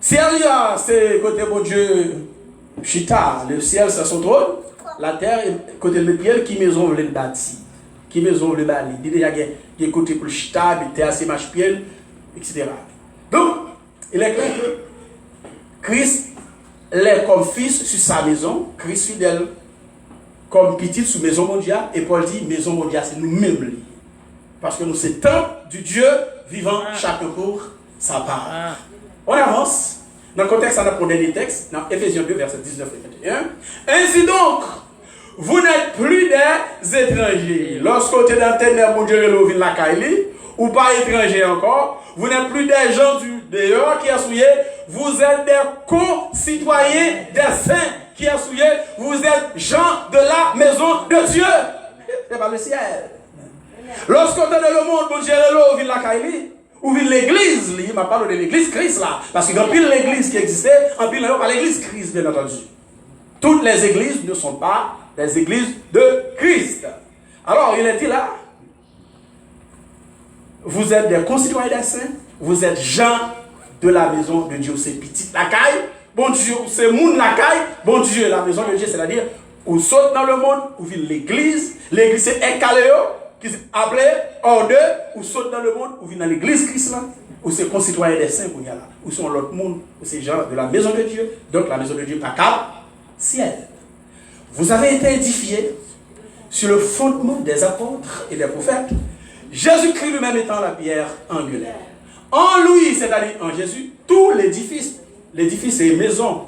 Ciel, c'est côté mon Dieu, Chita. Le ciel c'est son trône. La terre est côté le pied qui maison voulait bâtir. Qui maison le bali. Il y a des côtés pour le chita, il était assez marche-pied, etc. Donc, il est clair que Christ l'est comme fils sur sa maison, Christ fidèle comme petit sur maison mondiale, et Paul dit maison mondiale, c'est nous-mêmes. Parce que nous, c'est temps du Dieu vivant chacun pour sa part. On avance. Dans le contexte, on a pour dernier texte, dans Ephésiens 2, versets 19 et 21. Ainsi donc, vous n'êtes plus des étrangers. Lorsque vous êtes dans le ténèbre, mon Dieu, vous venez la Kaili, ou pas étrangers encore, vous n'êtes plus des gens du dehors qui assouillés, vous êtes des co-citoyens des saints qui assouillés, vous êtes gens de la maison de Dieu. C'est pas le ciel. Lorsque vous êtes dans le monde, mon Dieu, vous venez la Kaili, ou venez l'église, il m'a parlé de l'église Christ là, parce qu'il y a un pile l'église qui existait, un pile pas l'église Christ, bien entendu. Toutes les églises ne sont pas les églises de Christ. Alors, il est dit là, vous êtes des concitoyens des saints, vous êtes gens de la maison de Dieu. C'est petit la caille, bon Dieu, c'est moun la caille, bon Dieu, la maison de Dieu, c'est-à-dire, vous sautez dans le monde, vous vivez l'église c'est Ekaléo, qui est appelé hors d'eux, vous sautez dans le monde, vous vivez dans l'église Christ là, ou c'est concitoyens des saints qu'on y a là, ou sont l'autre monde, ou c'est gens de la maison de Dieu, donc la maison de Dieu pas cap, ciel. Vous avez été édifiés sur le fondement des apôtres et des prophètes, Jésus-Christ lui-même étant la pierre angulaire. En lui, c'est-à-dire en Jésus, tout l'édifice c'est maison,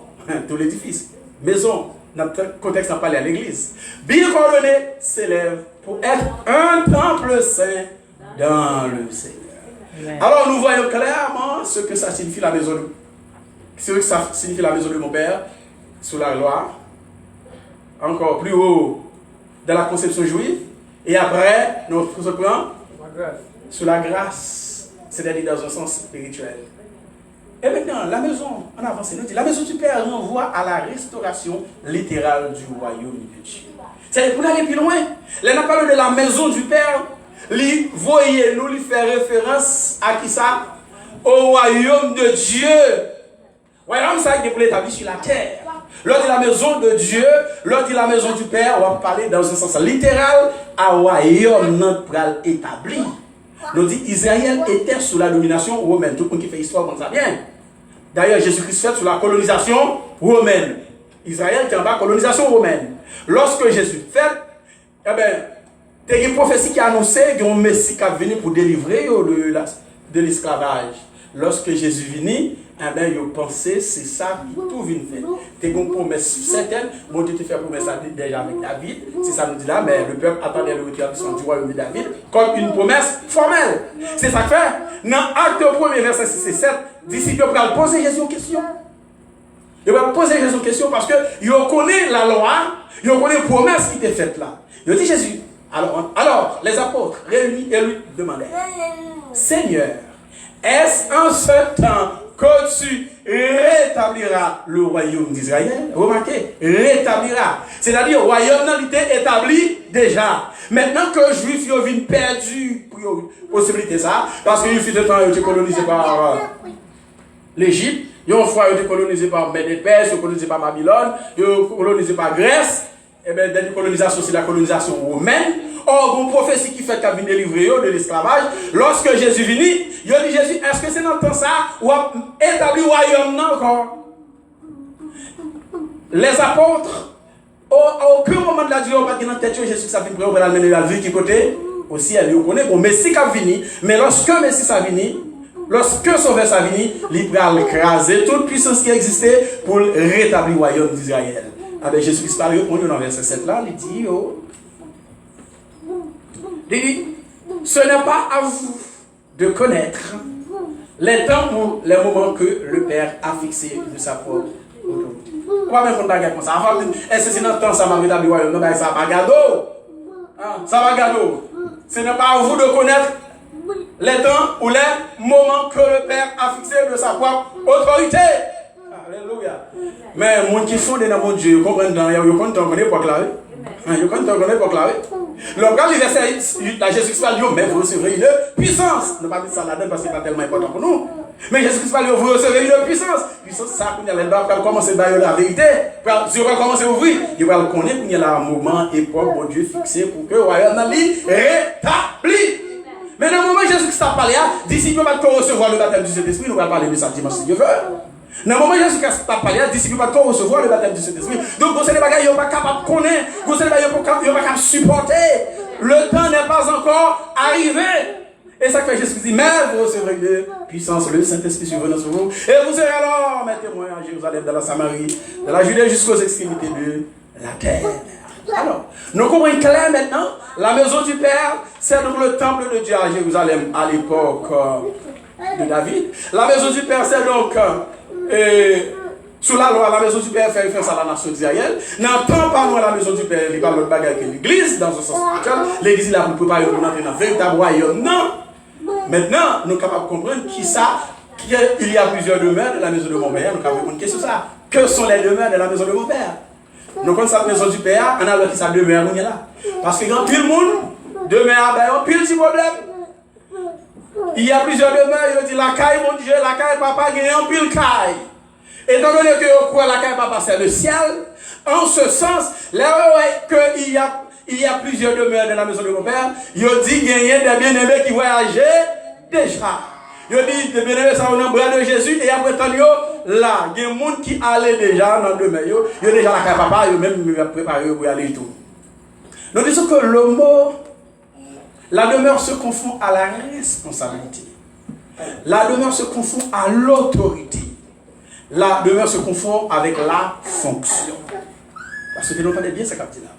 tout l'édifice, maison, notre contexte n'a pas parlé à l'église, bien coordonné, s'élève pour être un temple saint dans le Seigneur. Amen. Alors nous voyons clairement ce que ça signifie la maison de mon Père, sous la gloire, encore plus haut dans la conception juive, et après, nous se prend sous la grâce, c'est-à-dire dans un sens spirituel. Et maintenant, la maison, en avance, nous dit, la maison du Père renvoie à la restauration littérale du royaume de Dieu. C'est pour aller plus loin. Là, on parle de la maison du Père. Voyez, nous lui fait référence à qui ça? Au royaume de Dieu. Royaume, ça qui est pour l'établir sur la terre. Lors de la maison de Dieu, lors de la maison du Père, on va parler dans un sens littéral à royaume notre établi. Nous dit Israël était sous la domination romaine. Tout le monde qui fait histoire comme ça bien. D'ailleurs, Jésus-Christ fait sous la colonisation romaine. Israël était en bas colonisation romaine. Lorsque Jésus fait, eh bien, il y a une prophétie qui a annoncé qu'un Messie qui a venu pour délivrer de l'esclavage. Lorsque Jésus venu, eh bien, ils pensaient c'est ça qui tout vient faire. Il y a une promesse certaine. Bon Dieu te fait promesse déjà avec David. C'est ça nous dit là, mais le peuple attendait le retour du royaume de David comme une promesse formelle. C'est ça que fait. Dans Acte 1er, verset 6 et 7, disciples peuvent poser Jésus une question. Ils vont poser Jésus une question parce qu'ils connaissent la loi, ils connaissent la promesse qui était faite là. Ils dit Jésus. Alors, les apôtres réunis et lui demandaient, Seigneur, est-ce en ce temps que tu rétabliras le royaume d'Israël? Remarquez, rétablira. C'est-à-dire, le royaume n'a été établi déjà. Maintenant que les Juifs viennent perdu possibilité ça, parce qu'il fut de temps, ils ont été colonisés par l'Égypte, ils ont été colonisés par Médée-Perse, ils ont été colonisés par Babylone, ils ont été colonisés par Grèce. Et bien, la colonisation, c'est la colonisation romaine. Or, une prophétie qui fait qu'il vient délivrer de l'esclavage. Lorsque Jésus vient, il a dit Jésus, est-ce que c'est dans le temps ça ou a établi le royaume encore? Les apôtres, à aucun moment de la vie, on va dire dans la tête de Jésus, ça vient pour amener la vie qui côté au ciel. Vous connaissez, bon, Messie qui a venu, mais lorsque Messie ça venu, lorsque Sauveur ça venu, il va écraser toute puissance qui existait pour rétablir le royaume d'Israël. Avec Jésus-Christ parle, on est dans verset 7 là, il dit, ce n'est pas à vous de connaître les temps ou les moments que le Père a fixé de sa propre autorité. Pourquoi même on bagarre comme ça? Est-ce que c'est dans le temps ça m'a rétabli le royaume? Non, mais ça va gado. Ça va gado. Ce n'est pas à vous de connaître les temps ou les moments que le Père a fixé de sa propre autorité. Alléluia. Mais les gens qui font dans mon Dieu, ils comprennent dans ils comprennent pas clair. Ils comprennent pas clair. Le premier verset, la Jésus-Christ va dire, mais vous recevrez une puissance. Ne pas dire ça là-dedans parce que ce n'est pas tellement important pour nous. Mais Jésus-Christ va dire, vous recevrez une puissance. Puissance, ça, quand il y a les dents, quand commencer à la vérité, si on va commencer à ouvrir, il va le connaître quand il y a un moment, époque, bon Dieu fixé pour que le royaume rétabli. Mais dans le moment où Jésus-Christ a parlé, d'ici que nous recevoir le baptême du Saint-Esprit, nous allons parler de ça dimanche si Dieu veut. Dans le moment où Jésus-Christ a parlé, d'ici que nous allons recevoir le baptême du Saint-Esprit. Donc, vous savez, ils ne sont pas capables de connaître, vous savez, ils ne sont pas capables de supporter. Le temps n'est pas encore arrivé. Et ça fait Jésus dit, mais vous recevrez de puissance, le Saint-Esprit survenant sur vous. Et vous serez alors mes témoins à Jérusalem, dans la Samarie, dans la Judée jusqu'aux extrémités de la terre. Alors, nous comprenons clair maintenant, la maison du Père, c'est donc le temple de Dieu à Jérusalem à l'époque de David. La maison du Père, c'est donc sous la loi, la maison du Père fait référence à la nation d'Israël. N'entend pas loin la maison du Père, il parle de bagarre que l'église, dans un sens spirituel. L'église est là pour préparer pour entrer dans le véritable royaume. Non! Maintenant, nous sommes capables de comprendre qu'il y a plusieurs demeures de la maison de mon Père. Nous sommes capables de répondre qu'est-ce que ça? Que sont les demeures de la maison de mon Père? Donc, quand cette maison du Père, on a l'autre qui sa demeure, on est là. Parce que quand tout le monde demeure, on a pile de problème. il y a plusieurs demeures, il dit la caille, mon Dieu, la caille, papa, il y a un pile caille. Étant donné que quoi, la caille, papa, c'est le ciel, en ce sens, là, qu'il y a plusieurs demeures dans la maison de mon père, il dit qu'il y a des bien-aimés qui voyageaient déjà. Il dit des bien-aimés, ça va dans le bras de Jésus, et après tant, là, il y a des gens qui allaient déjà dans le demeure, il y a déjà la caille, papa, il y a même préparé pour y aller et tout. Nous disons que le mot, la demeure se confond à la responsabilité. La demeure se confond à l'autorité. La demeure se confond avec la fonction. Parce que vous entendez bien ce capitaine là.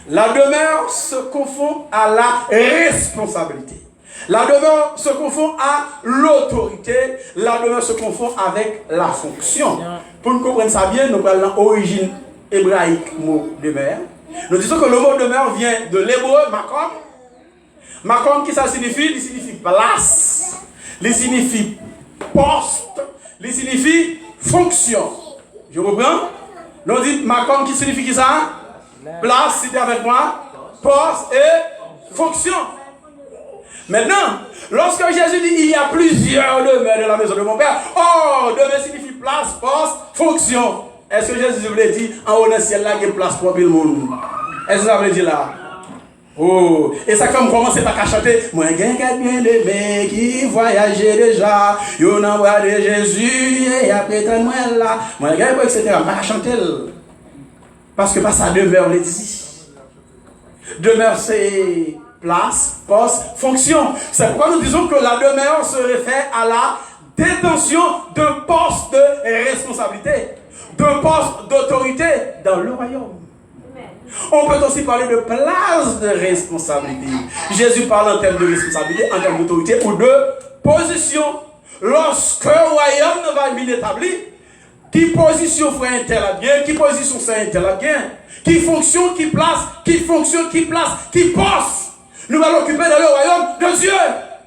La demeure se confond à la responsabilité. La demeure se confond à l'autorité. La demeure se confond avec la fonction. Pour nous comprendre ça bien, nous parlons l'origine hébraïque mot demeure. Nous disons que le mot demeure vient de l'hébreu makom. Makom qui ça signifie? Il signifie place. Il signifie poste. Il signifie fonction. Je reprends. Nous disons makom qui signifie qui ça? Place, c'était avec moi. Poste et fonction. Maintenant, lorsque Jésus dit il y a plusieurs demeures dans la maison de mon père, demeure signifie place, poste, fonction. Est-ce que Jésus voulait dire en haut dans le ciel là, il y a place pour tout le monde? Est-ce que ça veut dire là? Oh, et ça comme commencer par chanter. Moi, j'ai bien aimé qui voyageait déjà. Yo n'envoie de Jésus et après tant moi là. Moi, j'ai pas etc. Pas chanter. Parce que pas ça demeure les dit. Demeure c'est place, poste, fonction. C'est pourquoi nous disons que la demeure se réfère à la détention d'un poste de responsabilité, d'un poste d'autorité dans le royaume. On peut aussi parler de place de responsabilité. Jésus parle en termes de responsabilité, en termes d'autorité ou de position. Lorsque le royaume ne va être bien établi, qui position fait un tel à bien, qui position c'est un tel à bien, qui fonction, qui place, qui fonction, qui place, qui poste. Nous allons occuper dans le royaume de Dieu.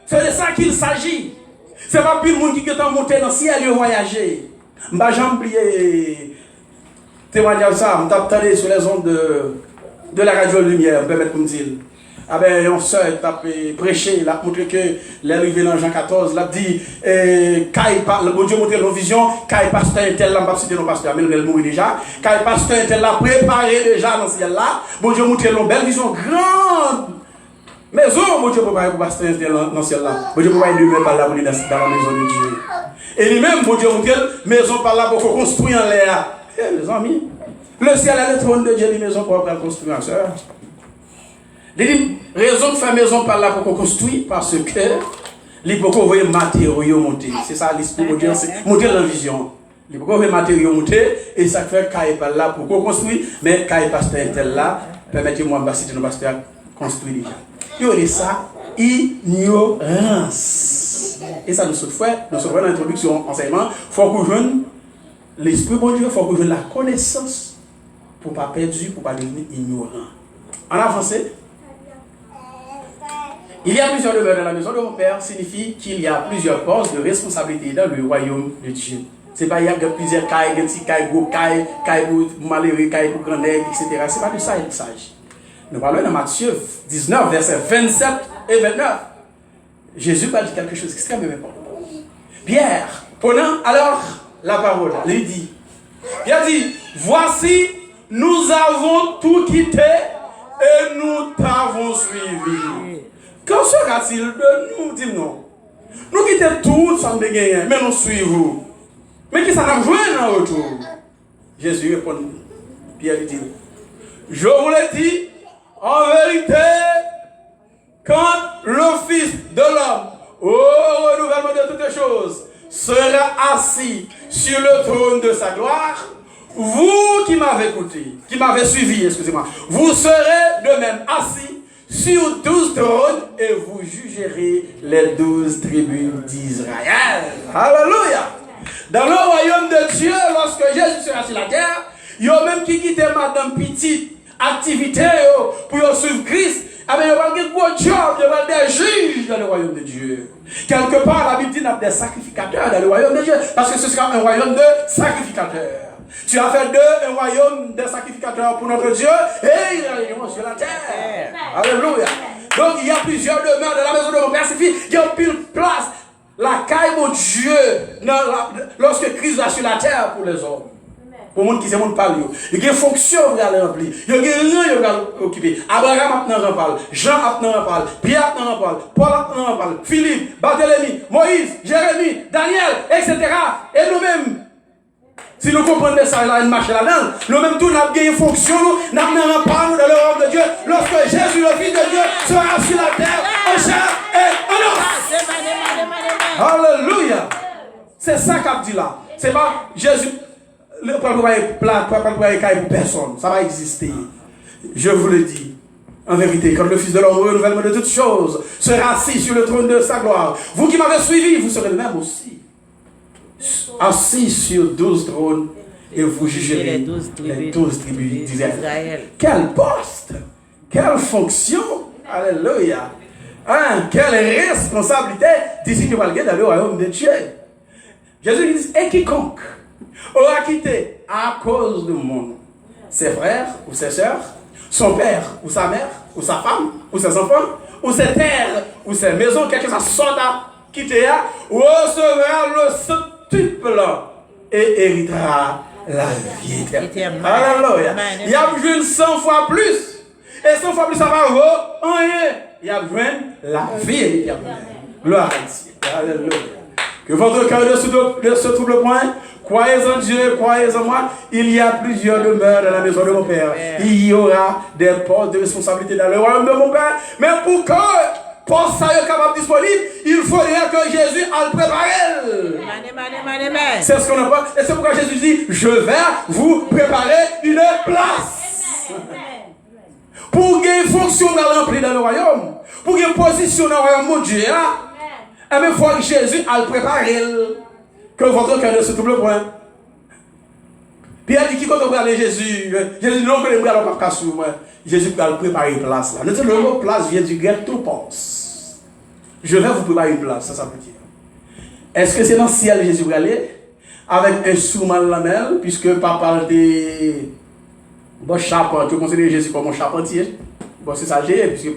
C'est de ça qu'il s'agit. Ce n'est pas plus le monde qui est monté dans le ciel et voyager. Je n'ai jamais oublié témoignage ça. Je suis sur les ondes de la radio Lumière. Je peux mettre comme dire. Ah ben, on sœur a prêché, il a montré que l'arrivée dans Jean 14, il a dit, le bon Dieu montré nos visions, quand il pasteur tel là, pas citer nos pasteurs, mais il mourit déjà, quand il pasteur tel là, préparé déjà dans ce ciel là, bon Dieu montré nos belles visions grandes. Maison, bon Dieu préparé pour pasteur tel dans ce ciel là, bon Dieu préparé lui-même par là pour dans la maison de Dieu. Et lui-même, bon Dieu montré maison par là pour construire en l'air. Les amis, le ciel est le trône de Dieu, les maisons pour construire en sœur. Les raisons de faire maison par là pour construire parce que les beaucoup voient matériaux monter. C'est ça l'esprit de Dieu, c'est monter la vision. Les beaucoup voient matériaux monter et ça fait qu'il par là pour construire, mais quand il pasteur tel là, permettez-moi de citer nos pasteurs construire déjà. Il y a ça ignorance. Et ça nous fait dans l'introduction enseignement, il faut que je l'esprit de Dieu, il faut que je la connaissance pour ne pas perdre, pour ne pas devenir ignorant. En avancé. Il y a plusieurs demeures dans la maison de mon père, signifie qu'il y a plusieurs postes de responsabilité dans le royaume de Dieu. Ce n'est pas qu'il y a plusieurs cailles, des petits cailles, gros cailles, cailles pour malheureux, cailles pour grands aigles, etc. Ce n'est pas de ça il s'agit. Nous parlons dans Matthieu 19, versets 27 et 29. Jésus va dire quelque chose d'extrêmement important. Pierre, prenant alors la parole, il dit, Pierre dit, voici, nous avons tout quitté et nous t'avons suivi. Qu'en sera-t-il de nous? Dis-nous. Nous quittons tout sans dégainer, mais nous suivons. Mais qui ça n'a joué en retour? Jésus répond, Pierre dit, je vous l'ai dit, en vérité, quand le Fils de l'homme, au renouvellement de toutes choses, sera assis sur le trône de sa gloire, vous qui m'avez écouté, qui m'avez suivi, excusez-moi, vous serez de même assis sur 12 trônes et vous jugerez les 12 tribus d'Israël. Alléluia! Dans le royaume de Dieu, lorsque Jésus sera sur la terre, il y a même qui quitte madame petite activité pour suivre Christ. Il y a un gros job, il y a des juges dans le royaume de Dieu. Quelque part, la Bible dit qu'il y a des sacrificateurs dans le royaume de Dieu, parce que ce sera un royaume de sacrificateurs. Tu as fait d'eux un royaume de sacrificateurs pour notre Dieu et ils règneront sur la terre. Alléluia. Donc il y a plusieurs demeures dans la maison de mon Père. Il y a pile place. La caille, mon Dieu, lorsque Christ va sur la terre pour les hommes. Pour les gens qui se montrent pas, il y a une fonction pour aller remplir. Il y a rien pour aller occuper. Abraham a parle, Jean a parle, Pierre a parle, Paul a parle, Philippe, Barthélemy, Moïse, Jérémie, Daniel, etc. Et nous-mêmes, si nous comprenons ça, là, une marche là-dedans, nous-mêmes, tous, nous avons une fonction, nous avons pas dans le royaume de Dieu, lorsque Jésus, le Fils de Dieu, sera sur la terre, en chair et en os. Alléluia. C'est ça qu'a dit là. C'est pas Jésus. Le pas pour personne. Ça va exister. Je vous le dis. En vérité, quand le Fils de l'homme, renouvellement de toutes choses, sera assis sur le trône de sa gloire. Vous qui m'avez suivi, vous serez le même aussi. Assis sur 12 trônes et vous jugerez les 12 tribus d'Israël. Quel poste! Quelle fonction! Alléluia! Hein, quelle responsabilité d'ici que malgré dans le royaume de Dieu. Jésus dit, et quiconque aura quitté à cause du monde ses frères ou ses sœurs, son père ou sa mère, ou sa femme, ou ses enfants, ou ses terres, ou ses maisons, quelque chose soit à quitter, recevra le centuple et héritera la vie éternelle. Alléluia. Il y a besoin 100 fois plus. Et 100 fois plus, ça va vaut rien. Il y a besoin la vie éternelle. Gloire à Dieu. Alléluia. Que votre cœur ne se trouble point. Croyez en Dieu, croyez en moi. Il y a plusieurs demeures dans la maison de mon Père. Il y aura des postes de responsabilité dans le royaume de mon Père. Mais pour que poste ça soit capable disponible, il faudrait que Jésus a le préparé. C'est ce qu'on appelle. Et c'est pourquoi Jésus dit, je vais vous préparer une place. Pour qu'il y ait une fonction remplie dans le royaume, pour qu'il y ait une position dans le royaume de Dieu, et bien il faut que Jésus a le préparé. Que votre cœur ne se trouble point. Pierre dit qui quand on regarde Jésus, Jésus dit non, que les bras n'ont pas cassé. Jésus va le préparer une place là. Le mot place vient du grec topos. Je vais vous préparer une place, ça veut dire. Est-ce que c'est dans le ciel Jésus va aller avec un instrument de la main, puisque papa de bon charpentier, vous considérez Jésus comme un charpentier. Bon, c'est ça, puisque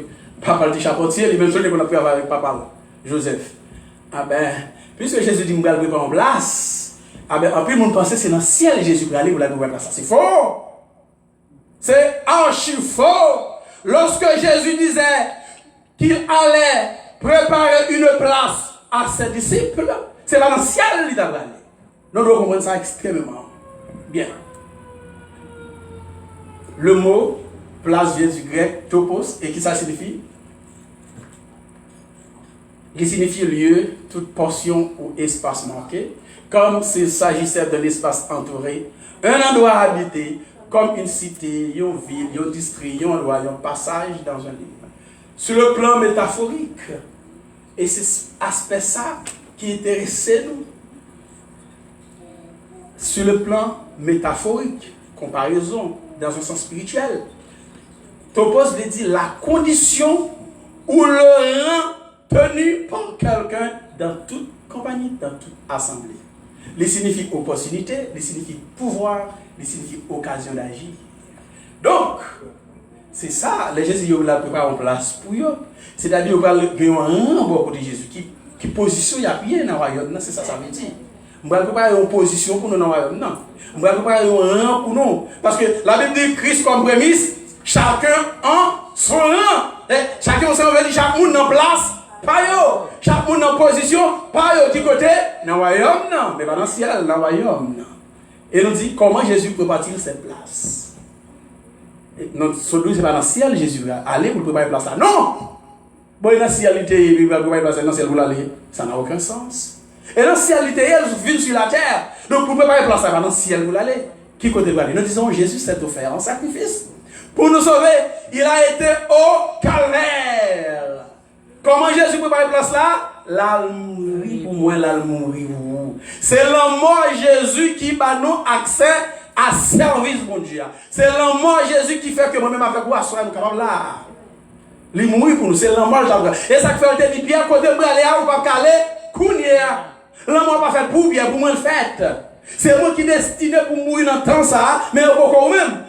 papa dit charpentier, il même chose qu'on a pu avoir avec papa Joseph. Ah ben, puisque Jésus dit, je vais préparer en place, ah ben, en plus, on pense que c'est dans le ciel Jésus va aller, vous l'avez préparé place. C'est faux. C'est archi faux. Lorsque Jésus disait qu'il allait préparer une place à ses disciples, c'est dans le ciel qu'il va aller. Nous devons comprendre ça extrêmement bien. Le mot place vient du grec topos, et qui ça signifie? Qui signifie lieu, toute portion ou espace marqué, comme s'il s'agissait d'un espace entouré, un endroit habité, comme une cité, une ville, un district, un endroit, un passage dans un livre. Sur le plan métaphorique, et c'est aspect ça qui intéressait nous. Sur le plan métaphorique, comparaison, dans un sens spirituel, topos veut dire la condition ou le rang tenu par quelqu'un dans toute compagnie, dans toute assemblée. Il signifie opportunité, il signifie pouvoir, il signifie occasion d'agir. Donc, c'est ça, les Jésus ont préparé en place pour eux. C'est-à-dire qu'ils ont un bon de Jésus qui position, il y a bien dans le royaume, c'est ça, ça veut dire. On va préparer une position pour nous dans le royaume, non. On va préparer un rang pour nous. Parce que la Bible dit Christ comme prémisse, chacun en son rang. Chacun en son rang, chaque monde en place. Pas yo, chaque monde en position, pas yo qui côté, dans le royaume, non, mais pas dans le ciel, dans le royaume, non. Et nous dit comment Jésus prépare-t-il cette place? Celui c'est pas dans le ciel, Jésus va aller pour préparer place là. Non! Bon, dans le ciel, il va préparer place dans le ciel, vous allez. Ça n'a aucun sens. Et dans le ciel, il vit sur la terre. Donc pour préparer place là, dans le ciel, vous allez. Qui côté vous allez? Nous disons Jésus s'est offert en sacrifice. Pour nous sauver, il a été au calvaire. Comment Jésus prépare place là? L'almourir pour moi, l'almourir pour vous. C'est la mort Jésus qui va nous accès à service mon Dieu. C'est la mort Jésus qui fait que moi-même avec vous, nous sommes capables là. Il mourir pour nous, c'est la mort Jésus. Et ça fait que Pierre, côté de aller à ou pas caler, kounia. La mort pas fait pour bien, pour moi le fait. C'est moi qui destiné pour mourir dans le temps ça, mais pourquoi même?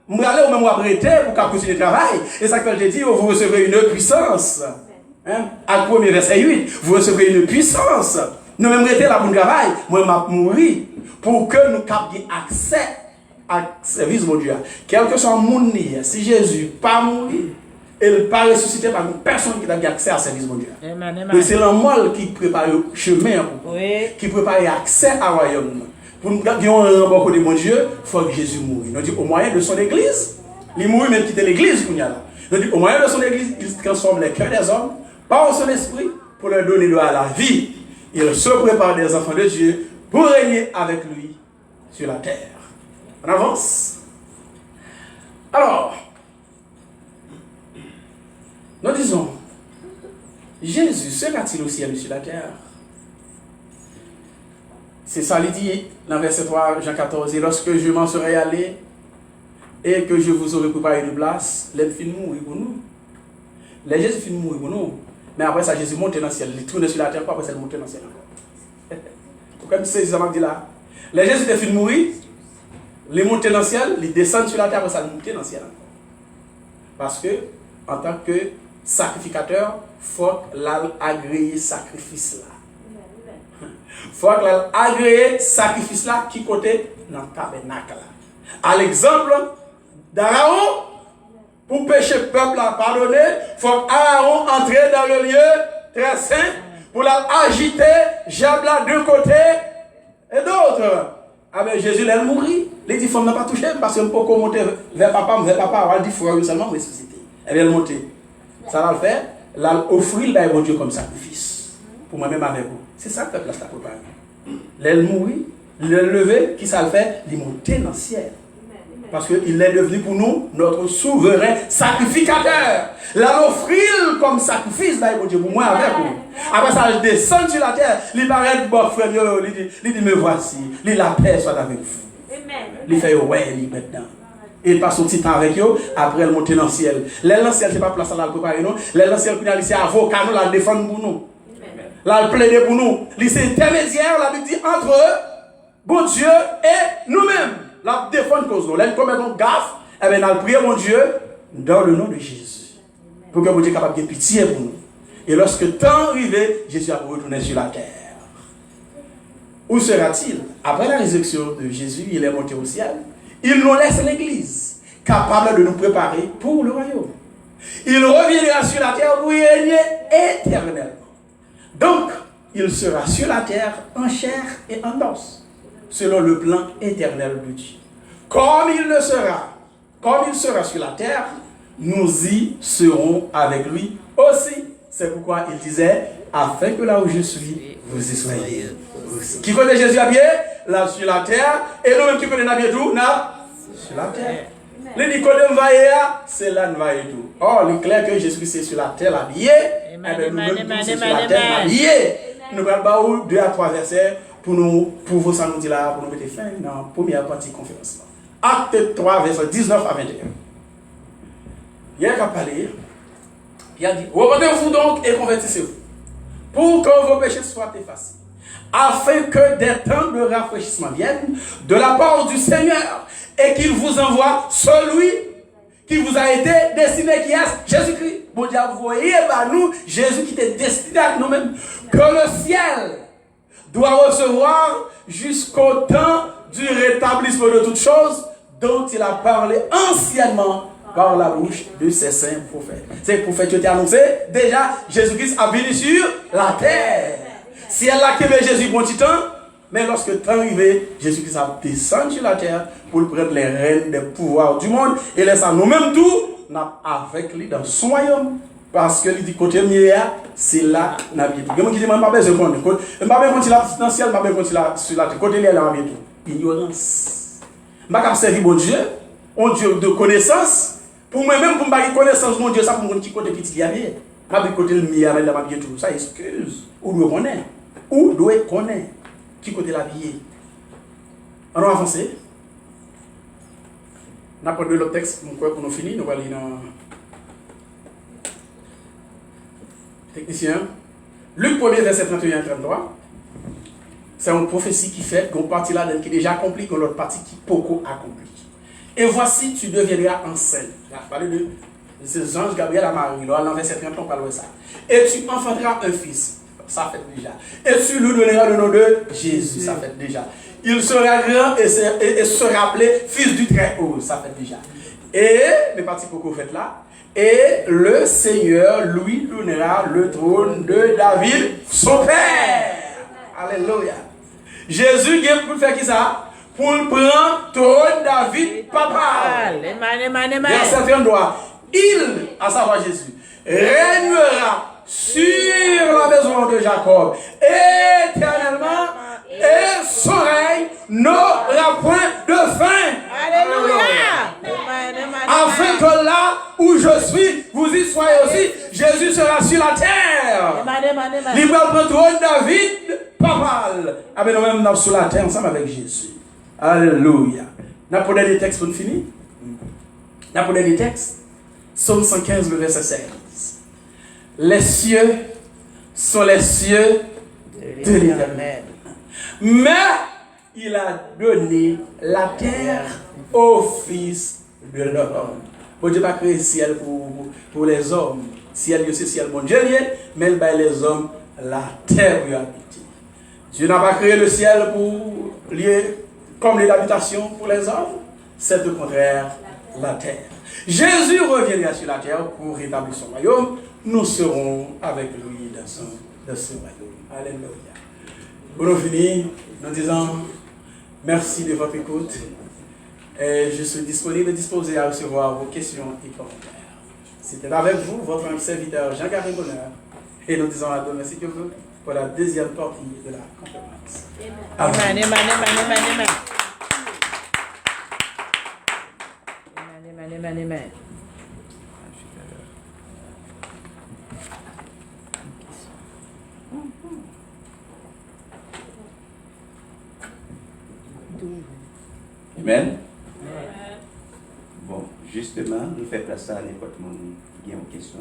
Je vais aller au même arrêter pour continuer le travail. Et ça que je te dis, vous recevrez une puissance. Hein? À le premier verset 8, vous recevrez une puissance. Nous même rester là pour le travail. Moi, je vais mourir pour que nous captions accès à service de Dieu. Quel que soit le monde, si Jésus n'est pas mort, il n'est pas ressuscité par une personne qui n'a pas accès à service de Dieu. Donc c'est l'homme qui prépare le chemin, qui prépare l'accès à royaume. Pour nous garder un rembourg de mon Dieu, il faut que Jésus mouille. Nous dit au moyen de son église, il mourit même quitter l'église qu'on y a là. Nous dit au moyen de son église, il transforme les cœurs des hommes par son esprit pour leur donner droit à la vie. Il se prépare des enfants de Dieu pour régner avec lui sur la terre. On avance. Alors, nous disons, Jésus sera-t-il au ciel sur la terre? C'est ça, il dit dans verset 3, Jean 14, et lorsque je m'en serai allé et que je vous aurai préparé une place, les films mourir pour nous. Les Jésus finit mourir pour nous. Mais après ça, Jésus monte dans le ciel. Il tourne sur la terre, après ça, il monte dans le ciel encore. Comme c'est ça m'a dit là. Les Jésus te finit mourir, il monte dans le ciel, il descend sur la terre, après ça, il monte dans le ciel encore. Parce que, en tant que sacrificateur, il faut l'agréer sacrifice là. Il faut agréer sacrifice là qui côté dans le tabernacle là. À l'exemple d'Aaron, pour pécher le peuple à pardonner, il faut qu'Aaron entre dans le lieu très saint pour l'agiter, jambes là d'un côté et d'autre. Avec Jésus, il mourit. Il dit, il ne faut pas toucher parce que je ne peux pas monter vers papa, il dit, il faut seulement ressusciter. Et bien, il monte. Ça va le faire, l'offrir à mon Dieu comme sacrifice. Pour moi-même avec vous. C'est ça que le peuple a préparé. Il mourit, il est levé, qui ça le fait? Il monte dans le ciel. Parce qu'il est devenu pour nous notre souverain sacrificateur. Là, l'offrir comme sacrifice, là, Dieu, pour moi, avec vous. Après ça, je descends sur la terre. Il paraît bon frère, il dit, me voici. Il la paix soit avec vous. Il fait, ouais, il maintenant. Il passe un petit temps avec eux, après il monte dans le ciel. L'ancien, ce n'est pas place à la préparer, non. L'ancien, c'est avocat, nous la défendre pour nous. Là, il plaide pour nous. C'est intermédiaire, la Bible dit, entre eux, bon Dieu et nous-mêmes. La défendre cause nous. Là, il commet donc gaffe, et bien, nous prions mon Dieu dans le nom de Jésus. Pour que mon Dieu soit capable de pitié pour nous. Et lorsque le temps arrive, Jésus a retourné sur la terre. Où sera-t-il? Après la résurrection de Jésus, il est monté au ciel. Il nous laisse l'église, capable de nous préparer pour le royaume. Il reviendra sur la terre pour y régner éternellement. Donc, il sera sur la terre en chair et en os, selon le plan éternel de Dieu. Comme il sera sur la terre, nous y serons avec lui aussi. C'est pourquoi il disait, afin que là où je suis, vous y soyez aussi. Qui connaît Jésus à pied? Là sur la terre. Et nous-mêmes qui connaissons Nabi tout, sur la terre. Les Nicodème vaillé, c'est là nous vaillons tout. Or, il est clair que Jésus-Christ est sur la terre habillé. Et nous-mêmes sur la terre habillé. Nous allons 2 à 3 versets pour vous ça nous dit là, pour nous mettre fin dans la première partie de la conférence. Acte 3, verset 19 à 21. Il y a qu'à parler. Il a dit, repentez-vous donc et convertissez-vous, pour que vos péchés soient effacés, afin que des temps de rafraîchissement viennent de la part du Seigneur, et qu'il vous envoie celui qui vous a été destiné, qui est Jésus-Christ. Bon Dieu, vous voyez, nous, Jésus qui était destiné à nous-mêmes, que le ciel doit recevoir jusqu'au temps du rétablissement de toutes choses dont il a parlé anciennement par la bouche de ses saints prophètes. Ces prophètes qui ont été annoncés, déjà, Jésus-Christ a venu sur la terre. Si elle a quitté Jésus bon petit temps, mais lorsque le temps arrivé, Jésus-Christ a descendu sur la terre pour prendre les rênes des pouvoirs du monde et laisser nous-mêmes tout avec lui dans son royaume. Parce que il dit côté mieux, c'est là n'a bien tout. Quelqu'un qui dit moi pas besoin de compte. Pas besoin de là dans le ciel, pas besoin de là sur la terre. Côté là n'a bien tout. Ignorance. Pas capable servir bon Dieu, un Dieu de connaissance. Pour moi-même, pour me connaissance, mon Dieu, ça pour mon petit côté petit bien. Ma vie côté le mien, avec la bien tout. Ça excuse. Où doit connaître? Où doit connaître? Qui côté la vie? On va avancer. On a pas de l'autre texte, pour nous finir, nous allons aller dans technicien. Luc 1er, verset 31 et 33. C'est une prophétie qui fait qu'on partie là qui est déjà accomplie, qu'on l'autre partie qui est beaucoup accomplie. Et voici, tu deviendras enceinte. Il a parlé de ces anges Gabriel à Marie. Là, dans verset 30, on parle de ça. Et tu enfanteras un fils. Ça fait déjà. Et tu lui donneras le nom de Jésus. Ça fait déjà. Il sera grand et sera appelé fils du Très-Haut. Ça fait déjà. Et, les parties pour faites là. Et le Seigneur lui donnera le trône de David, son père. Alléluia. Jésus vient pour faire qui ça? Pour prendre trône David, papa. Verset 33. Il, à savoir Jésus, régnera sur la maison de Jacob éternellement et son règne n'aura point de fin. Alléluia. Afin que là où je suis, vous y soyez aussi. Jésus sera sur la terre. Il va prendre le trône David, papa. Ah ben nous même nous sur la terre ensemble avec Jésus. Alléluia. Nous avons des textes pour nous finir. Nous avons des textes. Psaume 115, le verset 16. Les cieux sont les cieux de l'Éternel. Mais il a donné la terre au Fils de l'homme. Bon Dieu n'a pas créé le ciel pour les hommes. Ciel, c'est ciel bon Dieu, mais il a les hommes la terre pour habiter. Dieu n'a pas créé le ciel pour lier comme l'habitation pour les hommes. C'est au contraire la terre. Jésus reviendra sur la terre pour rétablir son royaume. Nous serons avec lui dans ce royaume. Alléluia. Pour nous finir, nous disons merci de votre écoute. Et je suis disponible et disposé à recevoir vos questions et commentaires. C'était avec vous, votre serviteur Jean-Garry Bonheur. Et nous disons à demain, si Dieu veut, pour la deuxième partie de la conférence. Amen. Amen. Amen. Bon, justement, nous faisons place à n'importe qui a une question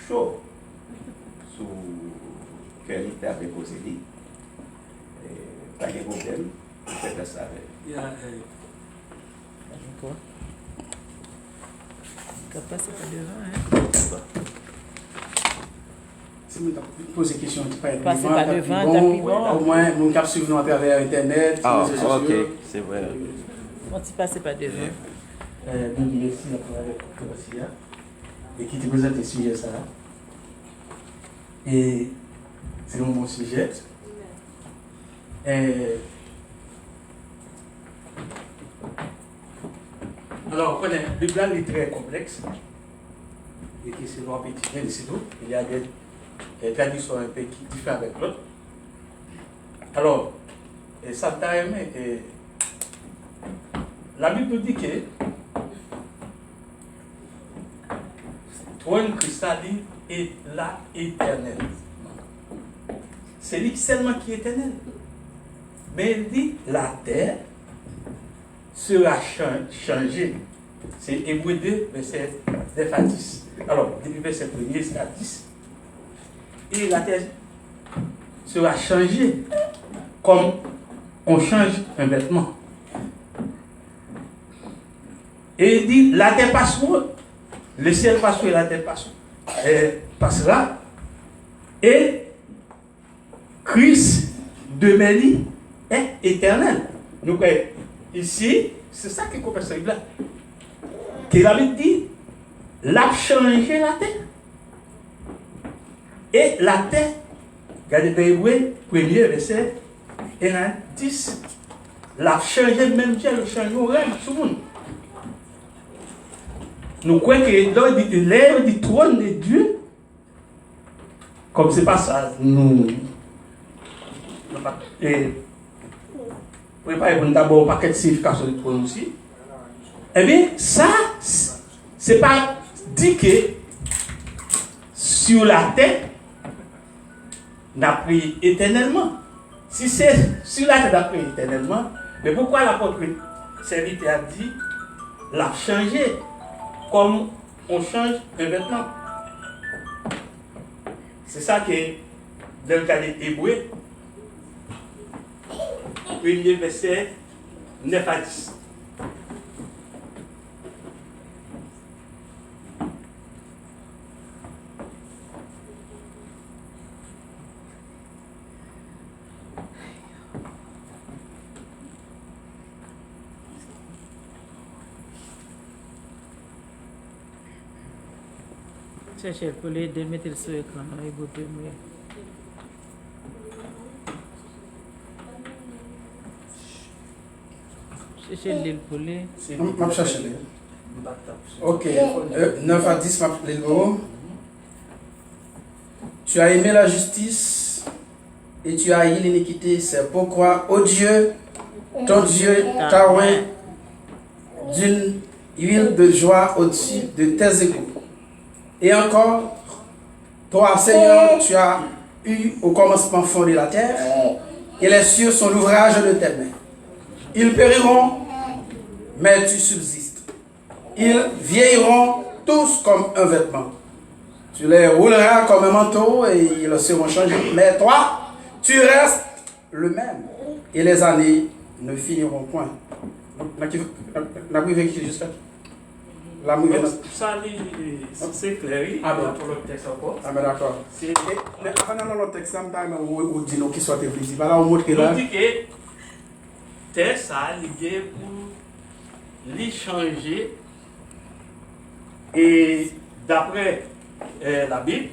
chaud sur que l'État avait posé. Pas de problème, nous faisons place avec. Passer pas devant, hein? Si vous posez des questions, Passez pas devant, au moins, nous cap suivre à travers Internet. Ah, ok, c'est vrai. On ne passe pas devant. Donc, merci avec Kosia et qui te présente le sujet ça. Et c'est un bon sujet. Alors, la Bible est très complexe. Et qui se voit petit peu ici. Il y a des traditions un peu qui diffèrent avec l'autre. Alors, et ça t'a aimé. La Bible nous dit que trône cristalline est là éternel. C'est lui seulement qui est éternel. Mais il dit la terre sera changée. C'est Hébreu 2, verset 9 à 10. Alors, depuis verset 1er jusqu'à 10. Et la terre sera changée comme on change un vêtement. Et il dit, la terre passera, le ciel passera et la terre passera. Et Christ demeure est éternel. Nous voyons ici, c'est ça qui est compris là. Que la Bible dit, l'a changé la terre. Et la terre, regardez dans Hébreu, premier verset, 1 à 10, l'a changé même Dieu, le changé au règne, tout le monde. Nous croyons que l'ère du trône de Dieu, comme c'est pas ça, nous préparons d'abord un paquet de signification du trône aussi. Eh bien, ça, c'est pas dit que sur la terre, n'a pris éternellement. Si c'est sur la terre, n'a pris éternellement, mais pourquoi l'apôtre serviteur a dit, l'a changé comme on change un vêtement? C'est ça que, dans le cas des Hébreux, premier verset 9 à 10. Cherchez le poulet, de mettre le sur l'écran, et vous pouvez me. Cherchez le poulet. Je vais chercher. Ok, 9 à 10, tu as aimé la justice et tu as haï l'iniquité. C'est pourquoi, ô Dieu, ton Dieu t'a oint d'une huile de joie au-dessus de tes égaux. Et encore, toi, Seigneur, tu as eu au commencement fondé la terre, et les cieux sont l'ouvrage de tes mains. Ils périront, mais tu subsistes. Ils vieilliront tous comme un vêtement. Tu les rouleras comme un manteau et ils seront changés. Mais toi, tu restes le même. Et les années ne finiront point. Ça, c'est clair. Ah ben. Pour le texte encore. Ah ben d'accord. C'est Mais avant dans le texte, on dit qui soit visible. Voilà, on montre là. nous dit que texte ça lié pour les changer. Et d'après la Bible,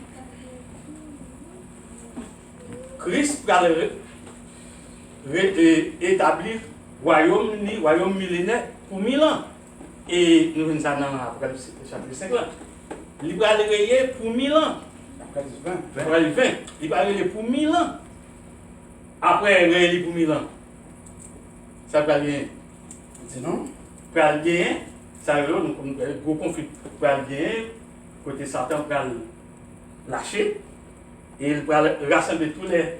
Christ va établir royaume millénaire pour 1000 ans. Et nous venons dans Apocalypse chapitre 5 là. Il va réveiller pour 1000 ans. Apocalypse 20. Il va réveiller pour 1000 ans. Après, il va réveiller pour 1000 ans. Ça va bien. Sinon, Pour bien, ça va un gros conflit. Pour bien, côté Satan va lâcher. Et il va rassembler toutes les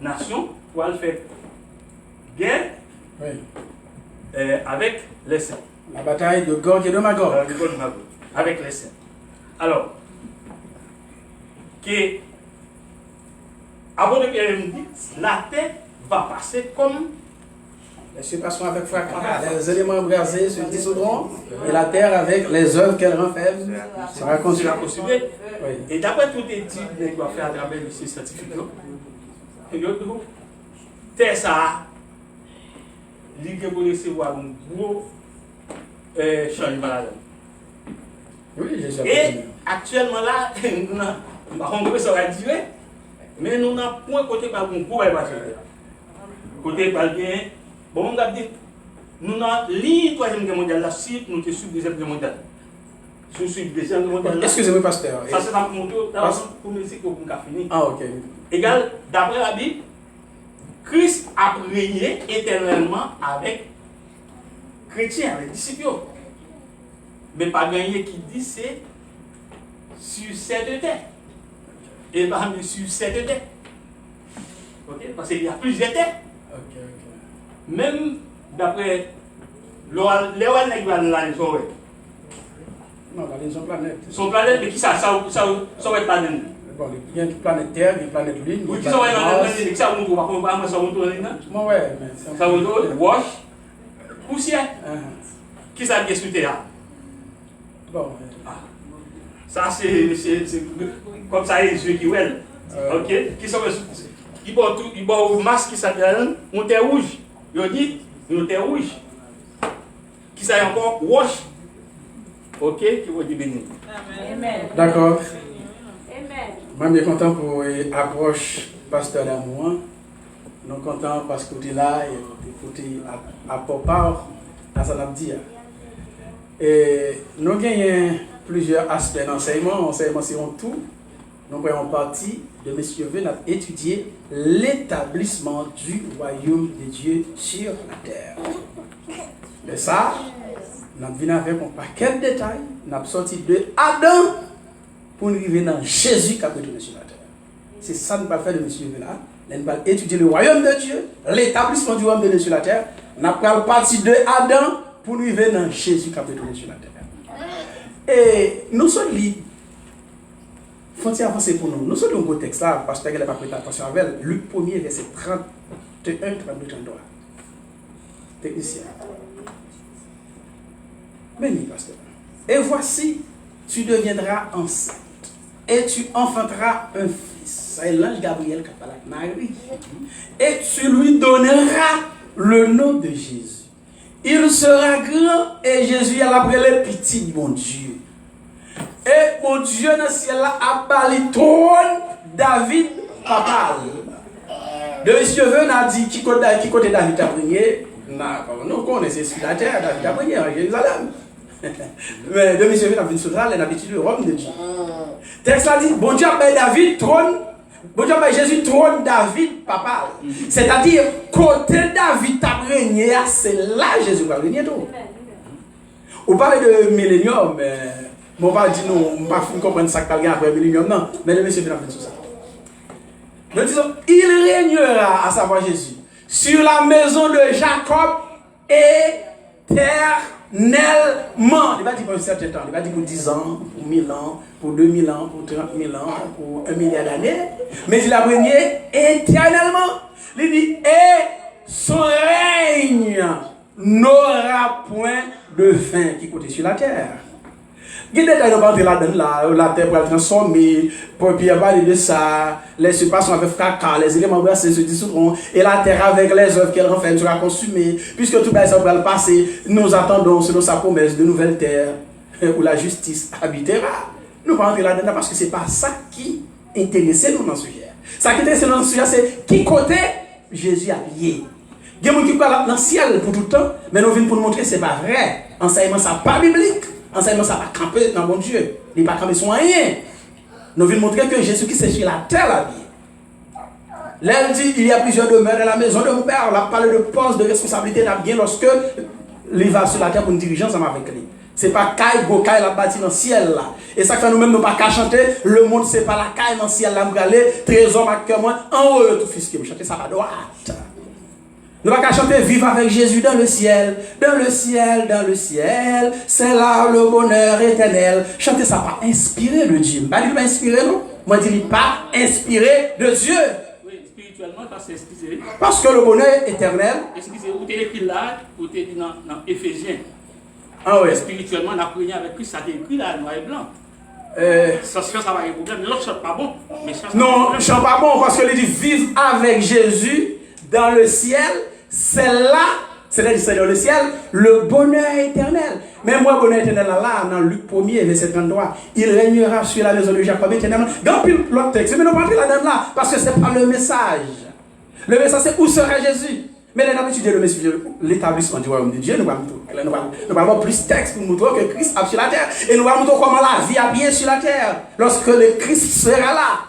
nations pour le faire guerre avec les saints. la bataille de Gog et de Magog. Avec les saints. Alors, que avant de Pierre me dit, la terre va passer comme Les cieux passeront avec fracas. Les éléments embrasés se dissoudront et la terre avec les œuvres qu'elle renferme sera consumée. Oui. Et d'après toute étude qu'on va faire à travers les scientifiques, terre ça, l'idée pour recevoir un gros changement là-dedans. Oui, j'ai Et actuellement là, on peut ça va durer, mais nous n'avons point côté par un gros battre. Côté par bien, bon, on va dire, nous avons l'île troisième guerre mondiale là, si nous sommes sur deuxième guerre mondiale. Sur deuxième guerre mondiale. Excusez-moi, pasteur. Ça c'est dans pour musique pour finir. Ah, ok. Égal, d'après la Bible, Christ a régné éternellement avec chrétiens, avec disciples. Mais pas gagné qui dit c'est sur cette terre. Et pas sur cette terre. Ok? Parce qu'il y a plusieurs terres. Ok. Même d'après les rois de la maison. Non, la ligne, son planète. Son planète, mais qui ça va être planète? Bon, il y a une planète Terre, une planète Lune. Oui, qui ça va être dans la planète? Ça va être Bon, ouais, mais ça va être wash, poussière. Qui ça vient sur Terre? Bon, Ça, c'est comme ça, les yeux qui ouellent. Ok? Qui sont ils ont un masque qui s'appelle un terre rouge. Ils ont dit, un terre rouge. Qui ça encore? Wash. Ok? Qui vont dire béni. Amen. d'accord. Amen. Moi, je suis content pour l'approche pasteur d'amour. Nous sommes contents parce que tu es là et tu es à part à ça dit. Et nous avons plusieurs aspects d'enseignement. L'enseignement, c'est en tout. Nous prenons partie de M. Venat étudier l'établissement du royaume de Dieu sur la terre. Mais ça, nous venons avec un paquet de détails. Nous avons sorti de Adam pour nous arriver dans Jésus qui a retourné sur la terre. C'est ça que nous allons faire de M. Venat. Nous allons étudier le royaume de Dieu, l'établissement du royaume de Dieu sur la terre. Nous allons partir de Adam pour nous arriver dans Jésus qui a retourné sur la terre. Et nous sommes libres. Il faut avancer pour nous. Nous sommes dans le contexte là, parce que je n'ai pas prêté attention avec Luc 1er, verset 31, 32, 33. Technicien. Béni, pasteur. Et voici, tu deviendras enceinte et tu enfanteras un fils. C'est l'ange Gabriel qui a parlé avec Marie. Et tu lui donneras le nom de Jésus. Il sera grand et Jésus a appelé le petit bon Dieu. Et mon Dieu dans le ciel là a bali trône David papa. De monsieur veut a dit qui côté David a prié. Nous connaissons sur la terre, David a prié à Jérusalem. Mais de monsieur veut a venu sur la l'habitude de Rome de Dieu. Texte là dit bon Dieu a payé David trône. Bon Dieu a payé Jésus trône David papa. C'est-à-dire côté David a régné, c'est là Jésus va régner tout. On parle de millénium, mais on va dire non, on ne va pas comprendre ça qu'il y a après millénium, non. Mais le monsieur vient faire tout ça. Nous disons, il régnera, à savoir Jésus, sur la maison de Jacob éternellement. Il va dire pour un certain temps, il va dire pour 10 ans, pour 1000 ans, pour 2000 ans, pour 30 000 ans, pour 1 milliard d'années. Mais il a régné éternellement. Il dit, et son règne n'aura point de fin qui côté sur la terre. Il y a des détails là-dedans, la terre va transformer, pour Pierre parler de ça, les surpassions avec fracas, les éléments brassés se dissoudront, et la terre avec les œuvres qu'elle renferme sera consumée, puisque tout ça va le passer, nous attendons selon sa promesse de nouvelles terres, où la justice habitera. Nous ne pouvons pas entrer là-dedans parce que ce n'est pas ça qui intéresse nous dans ce sujet. Ça qui intéresse nous dans ce sujet, c'est qui côté Jésus a lié. Il y a des gens qui parlent dans le ciel pour tout le temps, mais nous venons pour nous montrer que ce n'est pas vrai. Enseignement, ça n'est pas biblique. Enseignement, ça va camper dans mon Dieu. Il n'est pas campé sur rien. Nous venons montrer que Jésus-Christ est sur la terre la vie. Là, il dit il y a plusieurs demeures dans la maison de mon père. On a parlé de poste, de responsabilité bien lorsque il va sur la terre pour une dirigeance avec lui. Ce n'est pas Kai, Gokai, la bâtie dans le ciel là. Et ça fait nous-mêmes, nous pas qu'à chanter. Le monde, ce n'est pas la Kai dans le ciel là. Nous allons trésor, ma cœur, moi, en haut, tout fils qui me chanter, ça va droite. Nous n'avons qu'à chanter vivre avec Jésus dans le ciel, dans le ciel, dans le ciel. C'est là le bonheur éternel. Chanter ça pas inspiré de Dieu. Pas dit pas inspiré, non? Moi, je dis pas inspiré de Dieu. Oui, spirituellement, c'est inspiré. Parce que le bonheur éternel. Excusez, où tu es écrit là, où tu es dit dans Éphésiens. Ah oui. Spirituellement, on a prié avec Christ, ça a été écrit là, noir et blanc. Ça va y problème. L'autre chante pas bon. Mais non, je chante pas bon parce que il dit vivre avec Jésus dans le ciel, c'est là, c'est dans le ciel, le bonheur éternel. Mais moi, bonheur éternel là, dans Luc 1er, verset 33, il régnera sur la maison de Jacob éternellement. Dans l'autre texte, mais nous ne pas là-dedans là, parce que ce n'est pas le message. Le message, c'est où sera Jésus. Mais les gens étudient l'établissement du royaume de Dieu, nous allons plus de texte pour nous montrer que Christ est sur la terre. Et nous allons montrer comment la vie a bien sur la terre, lorsque le Christ sera là.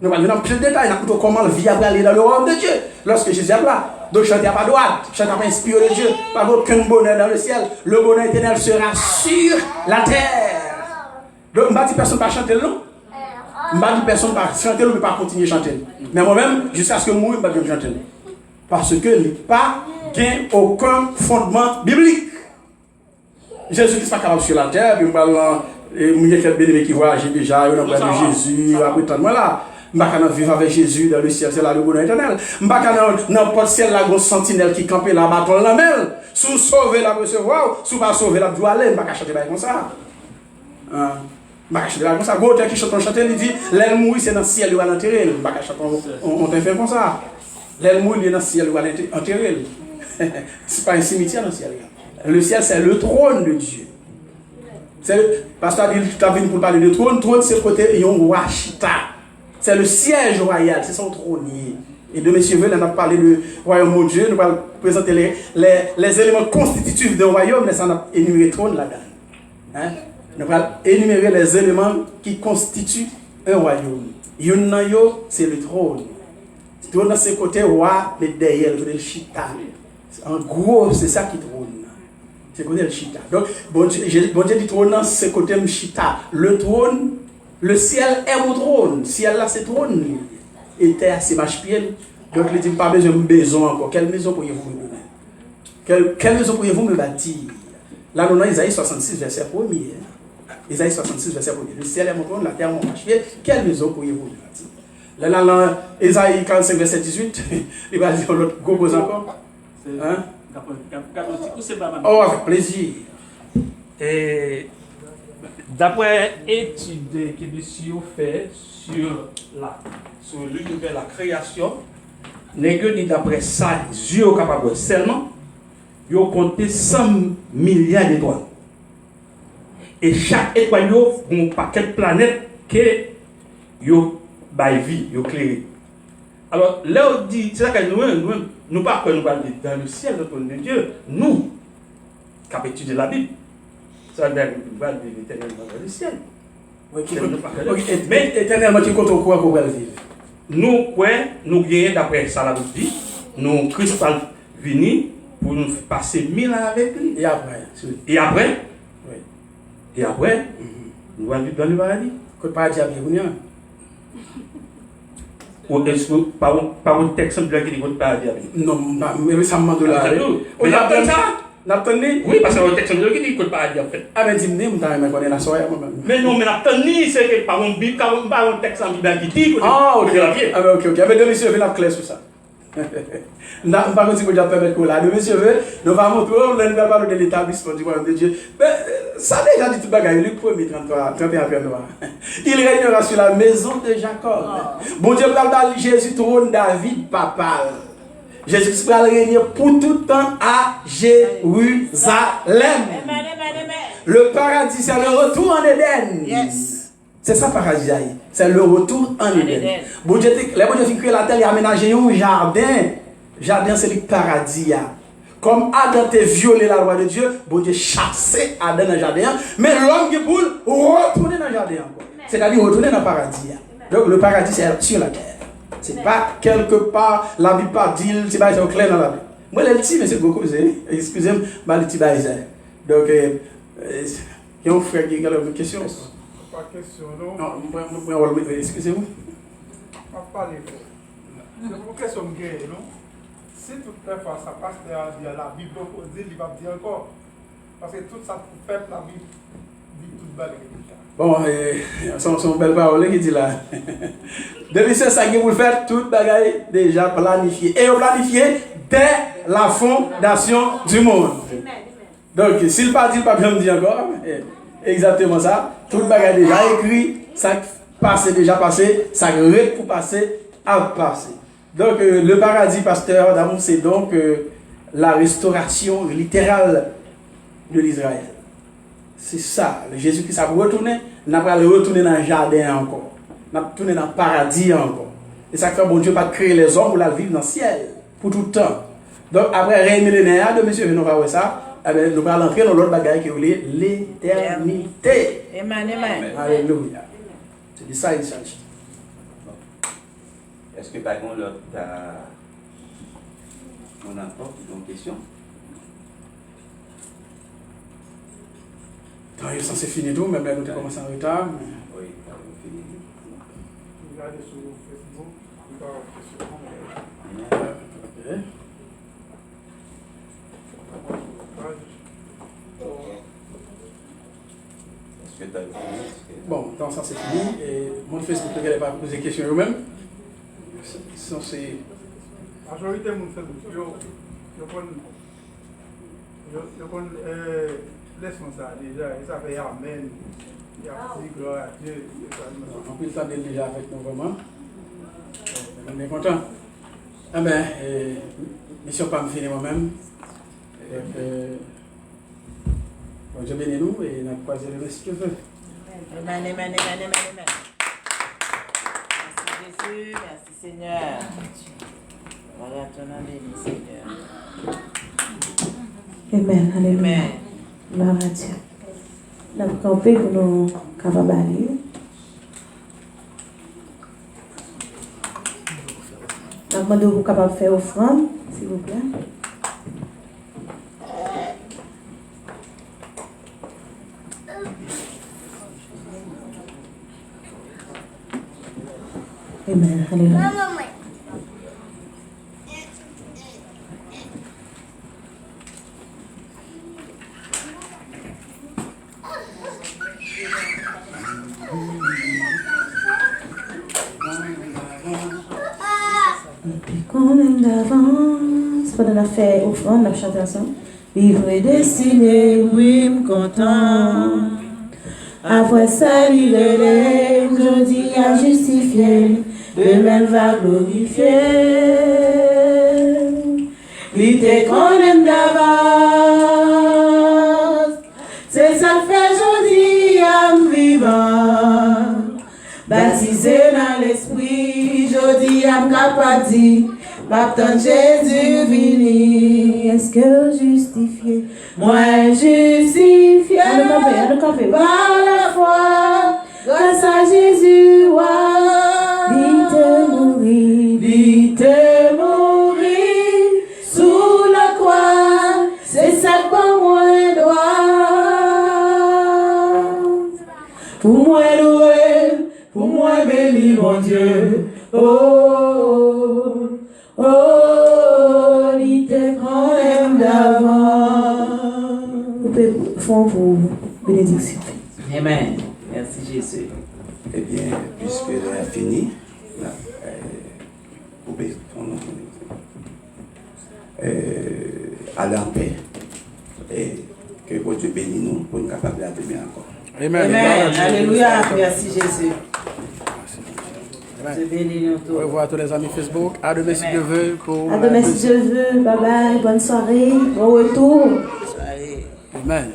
Nous allons dans plus de détails, nous allons comment la vie a aller dans le royaume de Dieu, lorsque Jésus est là. Donc chantez à pas droite, chantez à pas inspiré de Dieu, pas aucun bonheur dans le ciel. Le bonheur éternel sera sur la terre. Donc je ne dis personne pas chanter non. Je ne dis personne pas chanter ou pas continuer à chanter. Mais moi-même, jusqu'à ce que moi, je ne vais pas chanter. Parce que il n'y a pas aucun fondement biblique. Jésus-Christ n'est pas capable sur la terre, il y a quelques bénéfices qui voyagent déjà, il y a de Jésus, après tant de là. Je ne vais pas vivre avec Jésus dans le ciel, c'est là le bonheur éternel. Je ne vais pas n'importe ciel, la grosse sentinelle qui campe là, bâton la main. Sous sauver la recevoir, sous pas sauver la doit aller, je ne vais pas chanter comme ça. Je ne vais pas chanter comme ça. L'autre qui chante, il dit, l'aile mourir, c'est dans le ciel, il va l'enterrer. Je ne vais pas chanter, on te fait comme ça. L'aile mourir, il est dans le ciel, il va l'enterrer. Ce n'est pas un cimetière dans le ciel. Le ciel, c'est le trône de Dieu. Parce que tu as venu pour parler de trône. Trône, c'est le côté Yongwa Chita. C'est le siège royal, c'est son trône. Et de M. Veul, on a parlé du royaume de Dieu. Nous allons présenter les éléments constitutifs d'un royaume, mais ça on a énuméré le trône là-dedans. Hein? Nous allons énumérer les éléments qui constituent un royaume. Yunayo, c'est le trône. Le trône, c'est le côté roi, mais derrière, le Chita. En gros, c'est ça qui trône. C'est le côté le Chita. Donc, bon Dieu dit trône, c'est le côté Chita. Le trône, le ciel est mon trône. Le ciel là, c'est trône. Et terre, c'est marche-pied. Donc, il dit pas besoin de maison encore. Quelle maison pourriez-vous me donner? Quelle maison pourriez-vous me bâtir? Là, nous avons Isaïe 66, verset 1er. Isaïe 66, verset 1er. Le ciel est mon trône, la terre, mon marche-pied. Quelle maison pourriez-vous me bâtir? Là, dans Isaïe 45, verset 18, il va dire l'autre gros encore. Hein? Oh, avec plaisir. Et d'après études que monsieur fait sur l'univers, la création, les gens disent d'après ça, Dieu est capable seulement, ils ont compté 100 milliards d'étoiles. Et chaque étoile, a un paquet de planètes que yo bail vie, yo clairé. Alors là on dit, c'est ça que nous pas que nous allons dans le ciel, le trône de Dieu, nous qui étudier la Bible, ça veut dire que nous allons vivre éternellement dans le ciel. Mais éternellement, tu comptes quoi pour vivre? Nous, nous gagnons d'après ça la Bible dit, nous, Christ va venir pour nous passer 1000 ans avec lui. Et après? Et après? Oui. Et après, nous allons vivre dans le paradis. Que le paradis a bien venu. Ou est-ce que par un texte qui dit que le paradis a bien? Non, mais récemment de la. On a ça? N'attendez? Oui, parce que le texte qui dit que le paradis a fait. Ah, mais dis-moi, je connais la soirée. Mais non, mais n'attendez, c'est que par un texte en Bible qui dit que ah, ok. le paradis a bien. Ah, ok. Mais deux messieurs, venez clair sur ça. Je ne sais pas si vous avez permis là. Deux messieurs, nous allons montrer, on va parler de l'établissement du royaume de Dieu. Mais ça déjà dit tout bagaille, Luc 1er, 31 verset. Il régnera sur la maison de Jacob. Bon Dieu, parle de Jésus, trône David, papal. Jésus va régner pour tout temps à Jérusalem. Le paradis, c'est le retour en Éden. Yes. C'est ça, paradis. C'est le retour en Éden. Bon Dieu, les bon Dieu créé la terre, il a aménagé un jardin. Jardin, c'est le paradis. Comme Adam t'a violé la loi de Dieu, bon Dieu chassé Adam dans le jardin. Mais l'homme qui boule, retourner dans le jardin encore. C'est-à-dire retourner dans le paradis. Donc le paradis, c'est sur la terre. Ce n'est pas quelque part, la Bible pas dit, c'est pas clair dans la Bible. Moi, le petit, monsieur Goko, excusez-moi, le petit baïsé. Donc, il y a un frère qui a une question. Pas question, non? Non, excusez-moi. Pas parler. C'est pour question de guerre, non? Si tout le fois ça passe derrière la Bible, il va dire encore. Parce que tout ça, tout peuple, la Bible dit toute balle. Bon, son belle parole qui dit là. Depuis c'est ça que vous faites, toute bagaille déjà planifiée. Et planifié dès la fondation du monde. Donc, s'il pas dit, pas bien me dire encore. Exactement ça. Toute bagaille déjà écrit, ça passé déjà passé, ça reste pour passer, à passer. Donc, le paradis, pasteur d'amour, c'est donc la restauration littérale de l'Israël. C'est ça. Jésus-Christ a retourné, n'a pas retourné dans le jardin encore. N'a pas retourné dans le paradis encore. Et ça fait bon Dieu pas créer les hommes pour la vivre dans le ciel, pour tout le temps. Donc, après règne millénaire de monsieur, nous allons voir ça. Nous allons entrer dans l'autre bagaille qui est l'éternité. Amen, amen. Alléluia. C'est de ça il s'agit. Est-ce que par exemple, on a encore une question? Ça c'est fini tout, même là nous avons commencé en retard. Oui, on finit. Regardez sur Facebook, il va y avoir question. Est-ce que tu as fini? Bon, donc ça c'est fini. Et mon Facebook ne va pas poser des questions eux-mêmes. C'est. La majorité de mon Facebook, laisse-moi ça déjà, et ça fait Amen. Il y a dit gloire à Dieu. On peut le temps déjà avec nous vraiment. On est content. Ah ben, mission pas me finir moi-même. Bon, Dieu bénisse nous et nous croisons le reste que veut. Amen, amen, amen, amen, amen. Merci Jésus, merci Seigneur. Voilà ton nom béni, Seigneur. Amen, alléluia. Amen. Gloire à Dieu. Nous avons campé pour nous capables d'aller. Nous demandons de vous capables de faire offrande, s'il vous plaît. Amen, alléluia. Qu'on aime d'avance, pendant la fête offrande, on a chanté ensemble. Vivre et destiné, oui, me content. Après ça, il est je dis à justifier, demain va glorifier. L'idée qu'on aime d'avance, c'est ça fait joli. nous capable dit, m'attend Jésus vini. Est-ce que justifié? Moi justifié par la foi, grâce à Jésus, il te mourir sous la croix, c'est ça que moi dois. Pour moi louer, pour moi bénir mon Dieu. Oh, oh, il te prend même d'avant. Vous pouvez faire pour bénédiction. Amen. Merci Jésus. Eh bien, puisque l'heure est finie, vous pouvez aller en paix et que Dieu bénisse nous pour nous capables d'aimer encore. Amen. Amen. Alléluia. Merci Jésus. Amen. Dieu bénisse nous tous. Au revoir à tous les amis Facebook. À demain si Dieu veut. Pour À demain si Dieu veut. Bye bye. Bonne soirée. Bon retour. Allez. Amen.